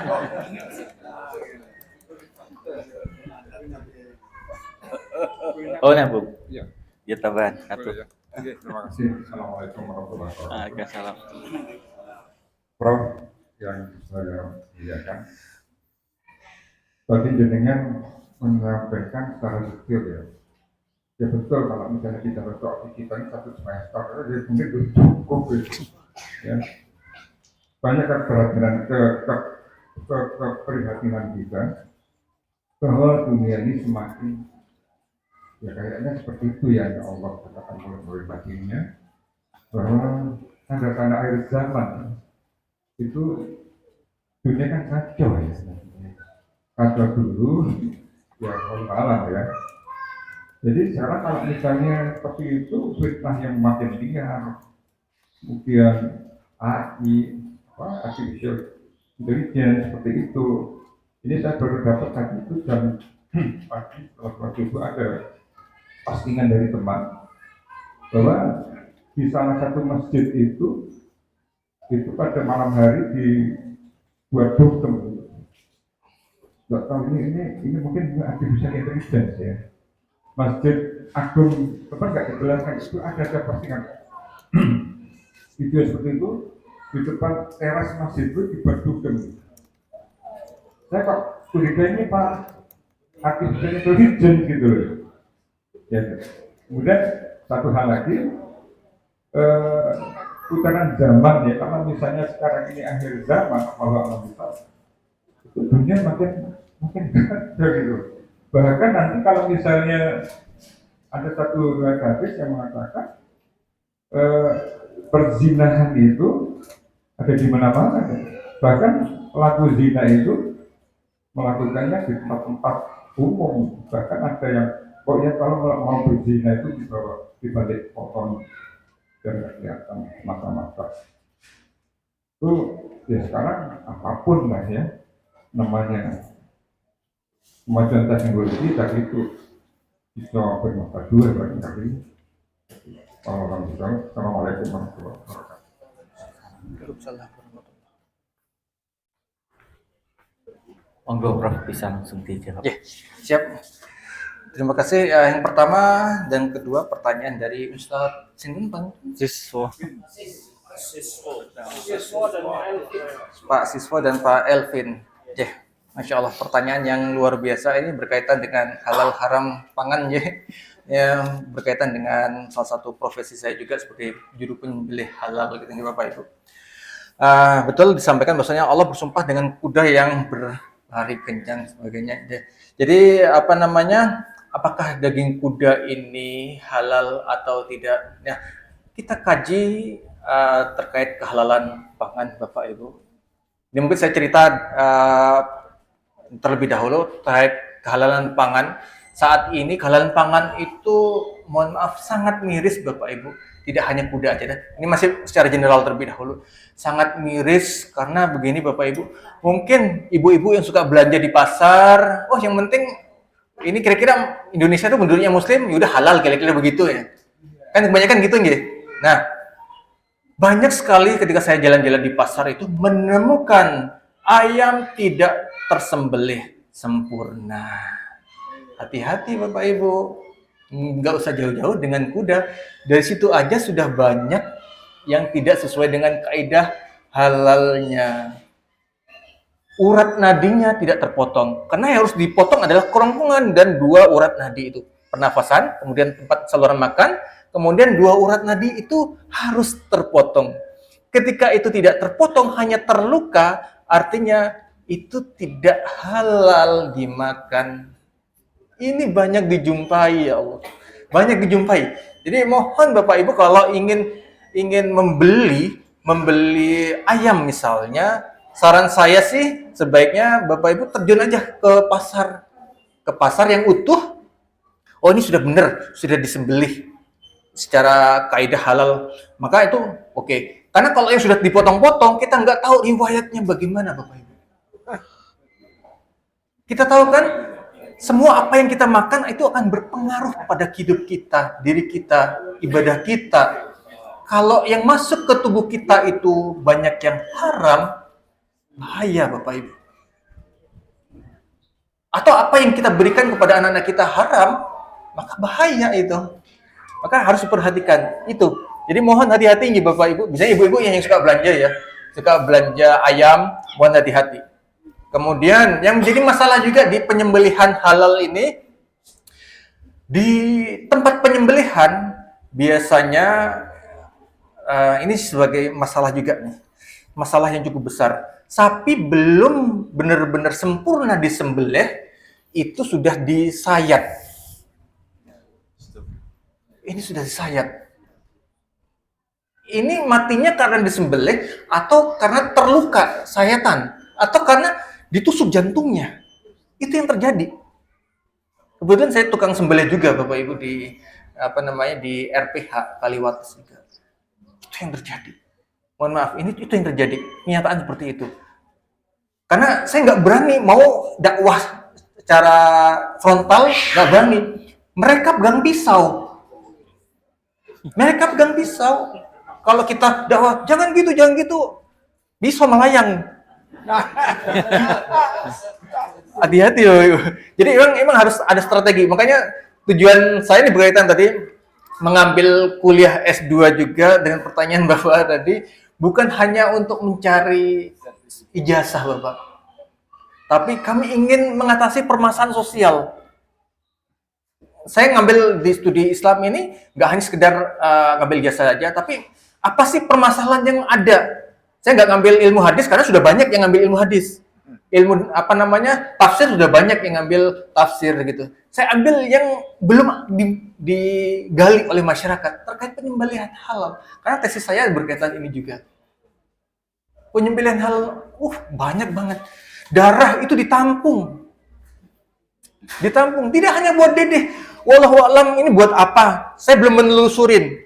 Oh, nyambung. Ya taban. Terima kasih. Assalamualaikum warahmatullahi wabarakatuh. Waalaikumsalam. Prof, yang saya muliakan, tadi jenengan menyampaikan secara detail ya. Ya betul, kalau misalnya kita berdoa kita ini 1 semester, jadi mungkin itu cukup gitu. Ya. Banyak kan perhatian keprihatinan kita bahwa dunia ini semakin, ya kayaknya seperti itu ya Allah katakan oleh baginnya, bahwa tanda-tanda akhir zaman itu dunia kan kacau ya sebenarnya. Kacau dulu, ya Allah ya. Jadi sekarang kalau misalnya seperti itu, fitnah yang makin liar, kemudian AI, artificial intelligence seperti itu. Ini saya baru dapat tadi itu jam pagi setelah sholat subuh ada postingan dari teman bahwa di salah satu masjid itu pada malam hari dibuat dokem. Nggak tahu ini mungkin juga artificial intelligence ya. Masjid Agung, tepat nggak dijelaskan itu ada postingan video seperti itu di depan teras masjid itu dibuat dugem. Saya kok curiga ini Pak artificial intelligence gitu loh. Ya. Kemudian satu hal lagi, putaran zaman ya, kalau misalnya sekarang ini akhir zaman, Allah bisa, itu dunia makin ada gitu. Bahkan nanti kalau misalnya ada satu hadis yang mengatakan perzinahan itu ada di mana-mana. Bahkan pelaku zina itu melakukannya di tempat-tempat umum. Bahkan ada yang pokoknya kalau mau berzina itu dibawa di balik pohon dan nggak kelihatan mata-mata. Itu ya sekarang apapun lah ya namanya kemajuan teknologi tadi itu bisa bermata dua barangkali. Assalamualaikum warahmatullahi wabarakatuh. Monggo Prof bisa langsung dijawab. Ya, siap. Terima kasih. Yang pertama dan kedua pertanyaan dari Ustadz Sinten Bang Siswa. Pak Siswa dan Pak Elvin. Ya, Masya Allah, pertanyaan yang luar biasa ini berkaitan dengan halal haram pangan ya. Yang berkaitan dengan salah satu profesi saya juga sebagai juru penyembelih halal gitu ya Bapak Ibu. Betul disampaikan bahwasanya Allah bersumpah dengan kuda yang berlari kencang sebagainya. Jadi apa namanya? Apakah daging kuda ini halal atau tidak? Nah, kita kaji terkait kehalalan pangan Bapak Ibu. Ini mungkin saya cerita terlebih dahulu terkait kehalalan pangan. Saat ini kehalalan pangan itu mohon maaf sangat miris Bapak Ibu. Tidak hanya kuda aja. Ini masih secara general terlebih dahulu. Sangat miris karena begini Bapak Ibu. Mungkin ibu-ibu yang suka belanja di pasar, oh yang penting ini kira-kira Indonesia itu penduduknya Muslim, ya udah halal kira-kira begitu ya. Kan kebanyakan gitu nggih. Nah, banyak sekali ketika saya jalan-jalan di pasar itu menemukan ayam tidak tersembelih sempurna. Hati-hati Bapak Ibu, nggak usah jauh-jauh dengan kuda. Dari situ aja sudah banyak yang tidak sesuai dengan kaidah halalnya. Urat nadinya tidak terpotong, karena yang harus dipotong adalah kerongkongan dan dua urat nadi itu. Pernafasan, kemudian tempat saluran makan, kemudian dua urat nadi itu harus terpotong. Ketika itu tidak terpotong, hanya terluka, artinya itu tidak halal dimakan. Ini banyak dijumpai ya Allah. Banyak dijumpai. Jadi mohon Bapak Ibu kalau ingin membeli ayam misalnya, saran saya sih sebaiknya Bapak Ibu terjun aja ke pasar yang utuh. Oh ini sudah benar, sudah disembelih secara kaidah halal. Maka itu oke. Karena kalau yang sudah dipotong-potong, kita nggak tahu riwayatnya bagaimana Bapak Ibu. Kita tahu kan, semua apa yang kita makan itu akan berpengaruh pada hidup kita, diri kita, ibadah kita. Kalau yang masuk ke tubuh kita itu banyak yang haram, bahaya Bapak Ibu. Atau apa yang kita berikan kepada anak-anak kita haram, maka bahaya itu. Maka harus diperhatikan itu. Jadi mohon hati-hati nih Bapak Ibu. Misalnya ibu-ibu yang suka belanja ya, suka belanja ayam, mohon hati-hati. Kemudian yang menjadi masalah juga di penyembelihan halal ini, di tempat penyembelihan biasanya ini sebagai masalah juga nih, masalah yang cukup besar. Sapi belum benar-benar sempurna disembelih, itu sudah disayat. Ini sudah disayat. Ini matinya karena disembelih atau karena terluka sayatan atau karena ditusuk jantungnya. Itu yang terjadi. Kebetulan saya tukang sembelih juga Bapak Ibu di di RPH Kaliwates juga. Itu yang terjadi. Mohon maaf, itu yang terjadi. Kenyataan seperti itu. Karena saya nggak berani mau dakwah secara frontal, nggak berani. Mereka pegang pisau. Kalau kita dakwah, jangan gitu. Pisau melayang. Hati-hati loh. Jadi emang harus ada strategi. Makanya tujuan saya ini berkaitan tadi mengambil kuliah S2 juga dengan pertanyaan Bapak tadi, bukan hanya untuk mencari ijazah Bapak. tapi kami ingin mengatasi permasalahan sosial. Saya ngambil di studi Islam ini nggak hanya sekedar ngambil jasa saja, tapi apa sih permasalahan yang ada? Saya nggak ngambil ilmu hadis karena sudah banyak yang ngambil ilmu hadis. Ilmu tafsir sudah banyak yang ngambil tafsir gitu. Saya ambil yang belum digali oleh masyarakat terkait penyembelihan halal. Karena tesis saya berkaitan ini juga. Penyembelihan halal, banyak banget. Darah itu ditampung. Ditampung, tidak hanya buat dedeh. Wallahu a'lam ini buat apa? Saya belum menelusurin.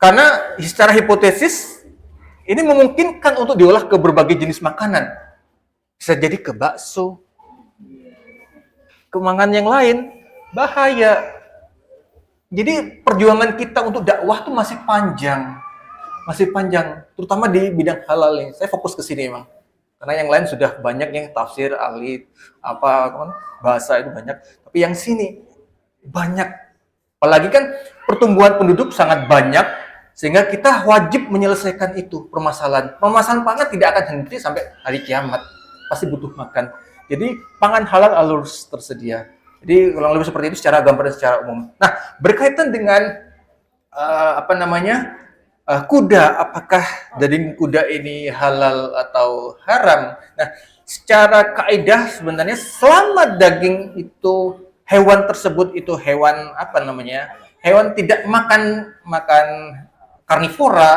Karena secara hipotesis ini memungkinkan untuk diolah ke berbagai jenis makanan. Bisa jadi ke bakso, ke makanan yang lain, bahaya. Jadi perjuangan kita untuk dakwah tuh masih panjang. Masih panjang, terutama di bidang halal ini. Saya fokus ke sini emang. Karena yang lain sudah banyak yang tafsir, ahli, bahasa itu banyak. Tapi yang sini banyak. Apalagi kan pertumbuhan penduduk sangat banyak, sehingga kita wajib menyelesaikan itu permasalahan. Permasalahan pangan tidak akan henti sampai hari kiamat. Pasti butuh makan. Jadi pangan halal harus tersedia. Jadi kurang lebih seperti itu secara gambaran secara umum. Nah, berkaitan dengan kuda, apakah daging kuda ini halal atau haram? Nah, secara kaidah sebenarnya selama daging itu hewan tersebut itu hewan hewan tidak makan karnivora,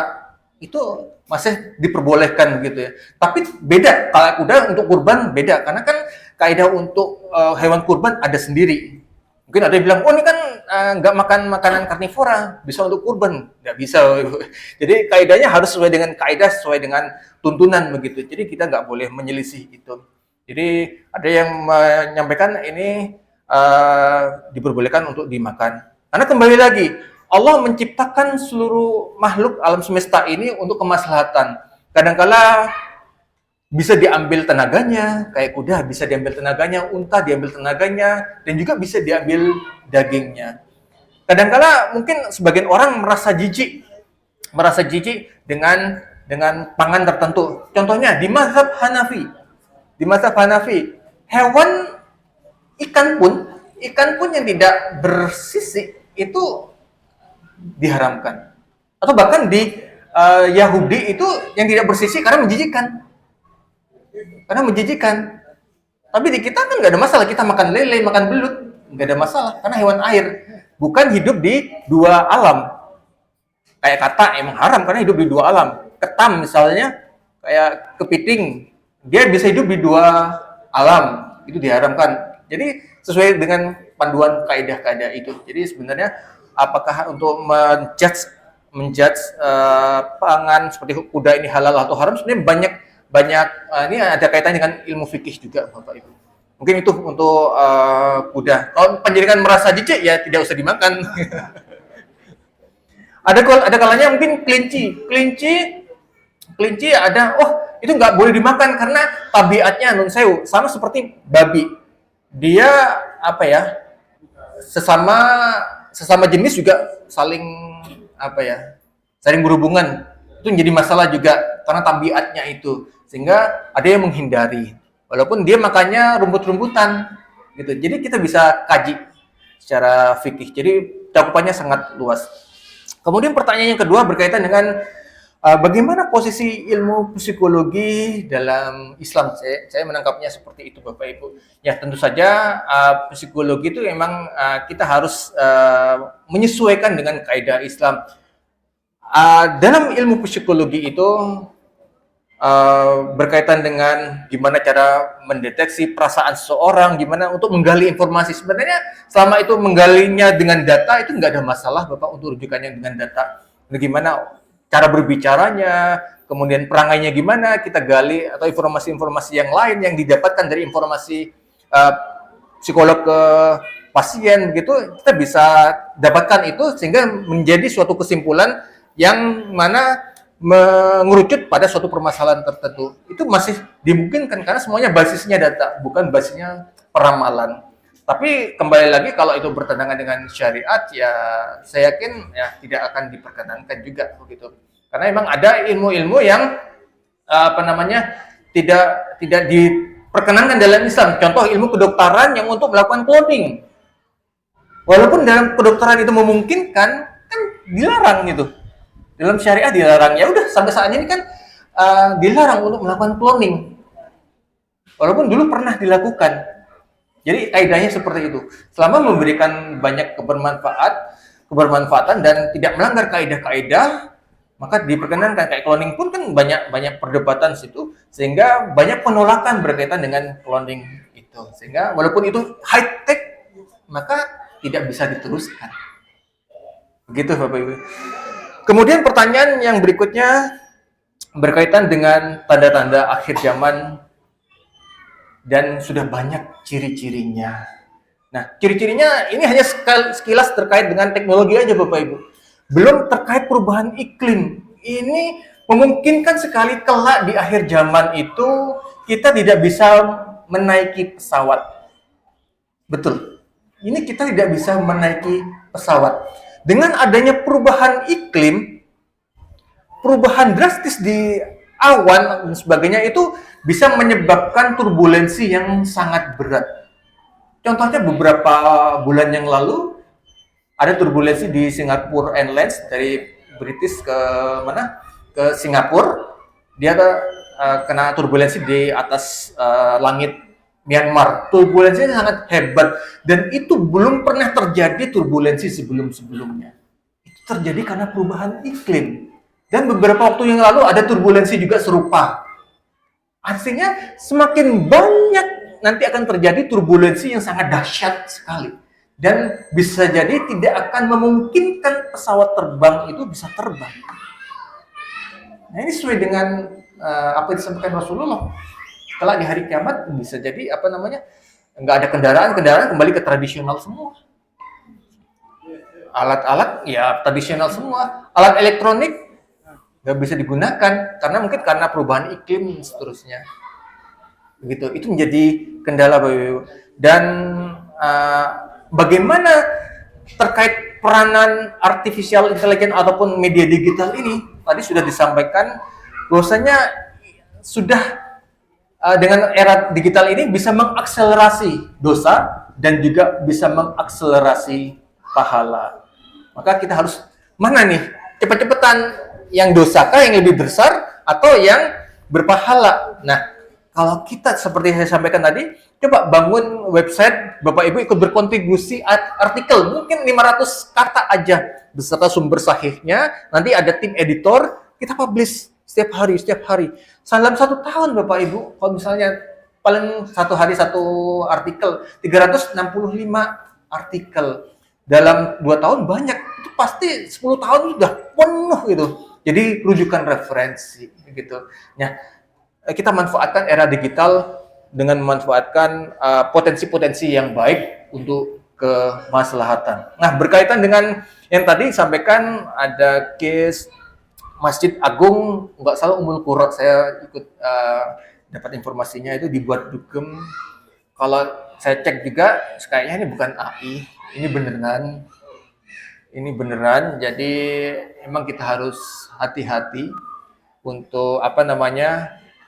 itu masih diperbolehkan gitu ya. Tapi beda kalau kuda untuk kurban beda karena kan kaidah untuk hewan kurban ada sendiri. Mungkin ada yang bilang, ini kan nggak makan makanan karnivora, bisa untuk kurban. Nggak bisa. Jadi kaidahnya harus sesuai dengan kaidah, sesuai dengan tuntunan begitu. Jadi kita nggak boleh menyelisih itu. Jadi ada yang menyampaikan ini diperbolehkan untuk dimakan. Karena kembali lagi, Allah menciptakan seluruh makhluk alam semesta ini untuk kemaslahatan. Kadangkala bisa diambil tenaganya, kayak kuda bisa diambil tenaganya, unta diambil tenaganya, dan juga bisa diambil dagingnya. Kadangkala mungkin sebagian orang merasa jijik dengan pangan tertentu. Contohnya di mazhab Hanafi, hewan ikan pun yang tidak bersisik itu diharamkan. Atau bahkan di Yahudi itu yang tidak bersisik karena menjijikkan. Tapi di kita kan nggak ada masalah, kita makan lele, makan belut, nggak ada masalah karena hewan air, bukan hidup di dua alam. Kayak kata emang haram karena hidup di dua alam. Ketam misalnya, kayak kepiting, dia bisa hidup di dua alam, itu diharamkan. Jadi sesuai dengan panduan kaidah-kaidah itu. Jadi sebenarnya apakah untuk menjudge pangan seperti kuda ini halal atau haram, sebenarnya banyak ini ada kaitannya dengan ilmu fikih juga Bapak Ibu. Mungkin itu untuk kuda. Kalau penjadikan merasa jijik ya tidak usah dimakan. ada kalanya mungkin kelinci ada itu nggak boleh dimakan karena tabiatnya nun sewu sama seperti babi. Dia sesama jenis juga saling berhubungan. Itu menjadi masalah juga karena tabiatnya itu. Sehingga ada yang menghindari. Walaupun dia makannya rumput-rumputan gitu. Jadi kita bisa kaji secara fikih. Jadi cakupannya sangat luas. Kemudian pertanyaan yang kedua berkaitan dengan bagaimana posisi ilmu psikologi dalam Islam. Saya menangkapnya seperti itu Bapak Ibu. Ya tentu saja psikologi itu memang kita harus menyesuaikan dengan kaidah Islam. Dalam ilmu psikologi itu berkaitan dengan gimana cara mendeteksi perasaan seseorang, gimana untuk menggali informasi. Sebenarnya selama itu menggalinya dengan data itu nggak ada masalah Bapak untuk rujukannya dengan data. Bagaimana cara berbicaranya, kemudian perangainya gimana kita gali, atau informasi-informasi yang lain yang didapatkan dari informasi psikolog ke pasien gitu, kita bisa dapatkan itu sehingga menjadi suatu kesimpulan yang mana mengerucut pada suatu permasalahan tertentu. Itu masih dimungkinkan karena semuanya basisnya data, bukan basisnya peramalan. Tapi kembali lagi kalau itu bertentangan dengan syariat ya saya yakin ya tidak akan diperkenankan juga begitu. Karena memang ada ilmu-ilmu yang tidak diperkenankan dalam Islam. Contoh ilmu kedokteran yang untuk melakukan cloning. Walaupun dalam kedokteran itu memungkinkan, kan dilarang gitu. Dalam syariah dilarang. Ya udah sampai saat ini kan dilarang untuk melakukan cloning. Walaupun dulu pernah dilakukan. Jadi kaidahnya seperti itu. Selama memberikan banyak kebermanfaatan dan tidak melanggar kaidah-kaidah, maka diperkenankan. Kayak cloning pun kan banyak perdebatan situ, sehingga banyak penolakan berkaitan dengan cloning itu. Sehingga walaupun itu high tech, maka tidak bisa diteruskan. Begitu Bapak Ibu. Kemudian pertanyaan yang berikutnya berkaitan dengan tanda-tanda akhir zaman dan sudah banyak ciri-cirinya. Nah, ciri-cirinya ini hanya sekilas terkait dengan teknologi aja Bapak Ibu. Belum terkait perubahan iklim. Ini memungkinkan sekali kelak di akhir zaman itu kita tidak bisa menaiki pesawat. Betul. Ini kita tidak bisa menaiki pesawat. Dengan adanya perubahan iklim, perubahan drastis di awan dan sebagainya itu bisa menyebabkan turbulensi yang sangat berat. Contohnya beberapa bulan yang lalu ada turbulensi di Singapore Airlines dari British ke mana? Ke Singapura. Dia kena turbulensi di atas langit Myanmar. Turbulensinya sangat hebat dan itu belum pernah terjadi turbulensi sebelum-sebelumnya. Itu terjadi karena perubahan iklim. Dan beberapa waktu yang lalu ada turbulensi juga serupa. Artinya semakin banyak nanti akan terjadi turbulensi yang sangat dahsyat sekali. Dan bisa jadi tidak akan memungkinkan pesawat terbang itu bisa terbang. Nah ini sesuai dengan apa yang disampaikan Rasulullah. Setelah di hari kiamat bisa jadi nggak ada kendaraan kembali ke tradisional semua. Alat-alat ya tradisional semua. Alat elektronik nggak bisa digunakan karena perubahan iklim dan seterusnya. Begitu. Itu menjadi kendala Bapak Ibu. Dan bagaimana terkait peranan artificial intelligence ataupun media digital ini tadi sudah disampaikan bahwasanya sudah dengan era digital ini bisa mengakselerasi dosa dan juga bisa mengakselerasi pahala. Maka kita harus mana nih cepet-cepetan yang dosakah yang lebih besar atau yang berpahala. Nah, kalau kita seperti yang saya sampaikan tadi, coba bangun website, Bapak Ibu ikut berkontribusi artikel, mungkin 500 kata aja, beserta sumber sahihnya, nanti ada tim editor, kita publish setiap hari. Dalam 1 tahun Bapak Ibu, kalau misalnya paling 1 hari 1 artikel, 365 artikel. Dalam 2 tahun banyak, itu pasti 10 tahun sudah penuh gitu. Jadi rujukan referensi gitu. Nah, kita manfaatkan era digital dengan memanfaatkan potensi-potensi yang baik untuk kemaslahatan. Nah, berkaitan dengan yang tadi disampaikan ada case Masjid Agung, nggak salah Ummul Qura, saya ikut dapat informasinya itu dibuat dugem. Kalau saya cek juga, kayaknya ini bukan AI, ini beneran. Jadi emang kita harus hati-hati untuk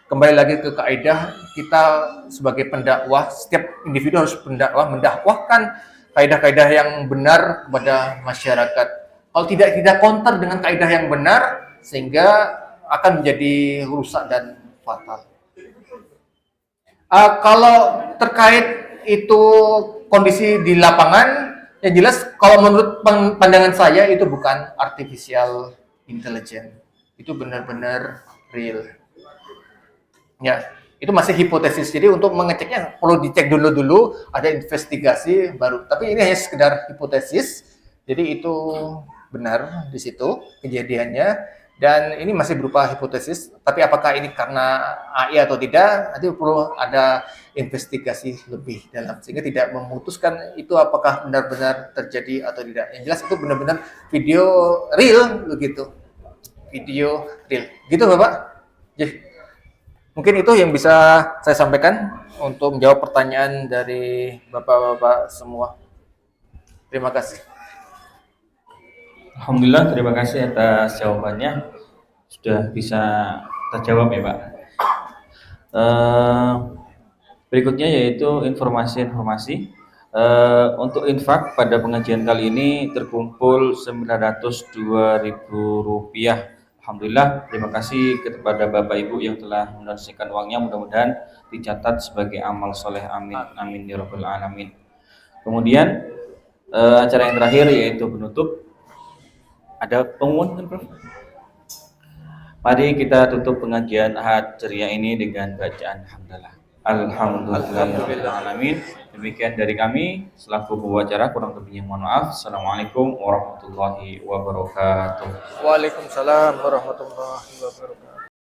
kembali lagi ke kaidah kita sebagai pendakwah, setiap individu harus mendakwahkan kaidah-kaidah yang benar kepada masyarakat. Kalau tidak counter dengan kaidah yang benar, sehingga akan menjadi rusak dan fatal. Kalau terkait itu kondisi di lapangan, yang jelas kalau menurut pandangan saya itu bukan artificial intelligence, itu benar-benar real. Ya, itu masih hipotesis. Jadi untuk mengeceknya perlu dicek dulu, ada investigasi baru. Tapi ini hanya sekedar hipotesis. Jadi itu benar di situ kejadiannya dan ini masih berupa hipotesis. Tapi apakah ini karena AI atau tidak, nanti perlu ada investigasi lebih dalam sehingga tidak memutuskan itu apakah benar-benar terjadi atau tidak. Yang jelas itu benar-benar video real begitu. Video real. Gitu Bapak? Jadi, mungkin itu yang bisa saya sampaikan untuk menjawab pertanyaan dari Bapak-Bapak semua. Terima kasih. Alhamdulillah, terima kasih atas jawabannya. Sudah bisa terjawab ya Pak. Berikutnya yaitu informasi-informasi. Untuk infak pada pengajian kali ini terkumpul Rp902.000. Alhamdulillah, terima kasih kepada Bapak Ibu yang telah mendonasikan uangnya. Mudah-mudahan dicatat sebagai amal soleh. Amin, amin ya rabbal alamin. Kemudian acara yang terakhir yaitu penutup. Ada pengumuman kan, Prof? Mari kita tutup pengajian Ahad ceria ini dengan bacaan hamdalah. Alhamdulillahirrahmanirrahim. Demikian dari kami selaku pembawa acara, kurang lebihnya mohon maaf. Assalamualaikum warahmatullahi wabarakatuh. Waalaikumsalam warahmatullahi wabarakatuh.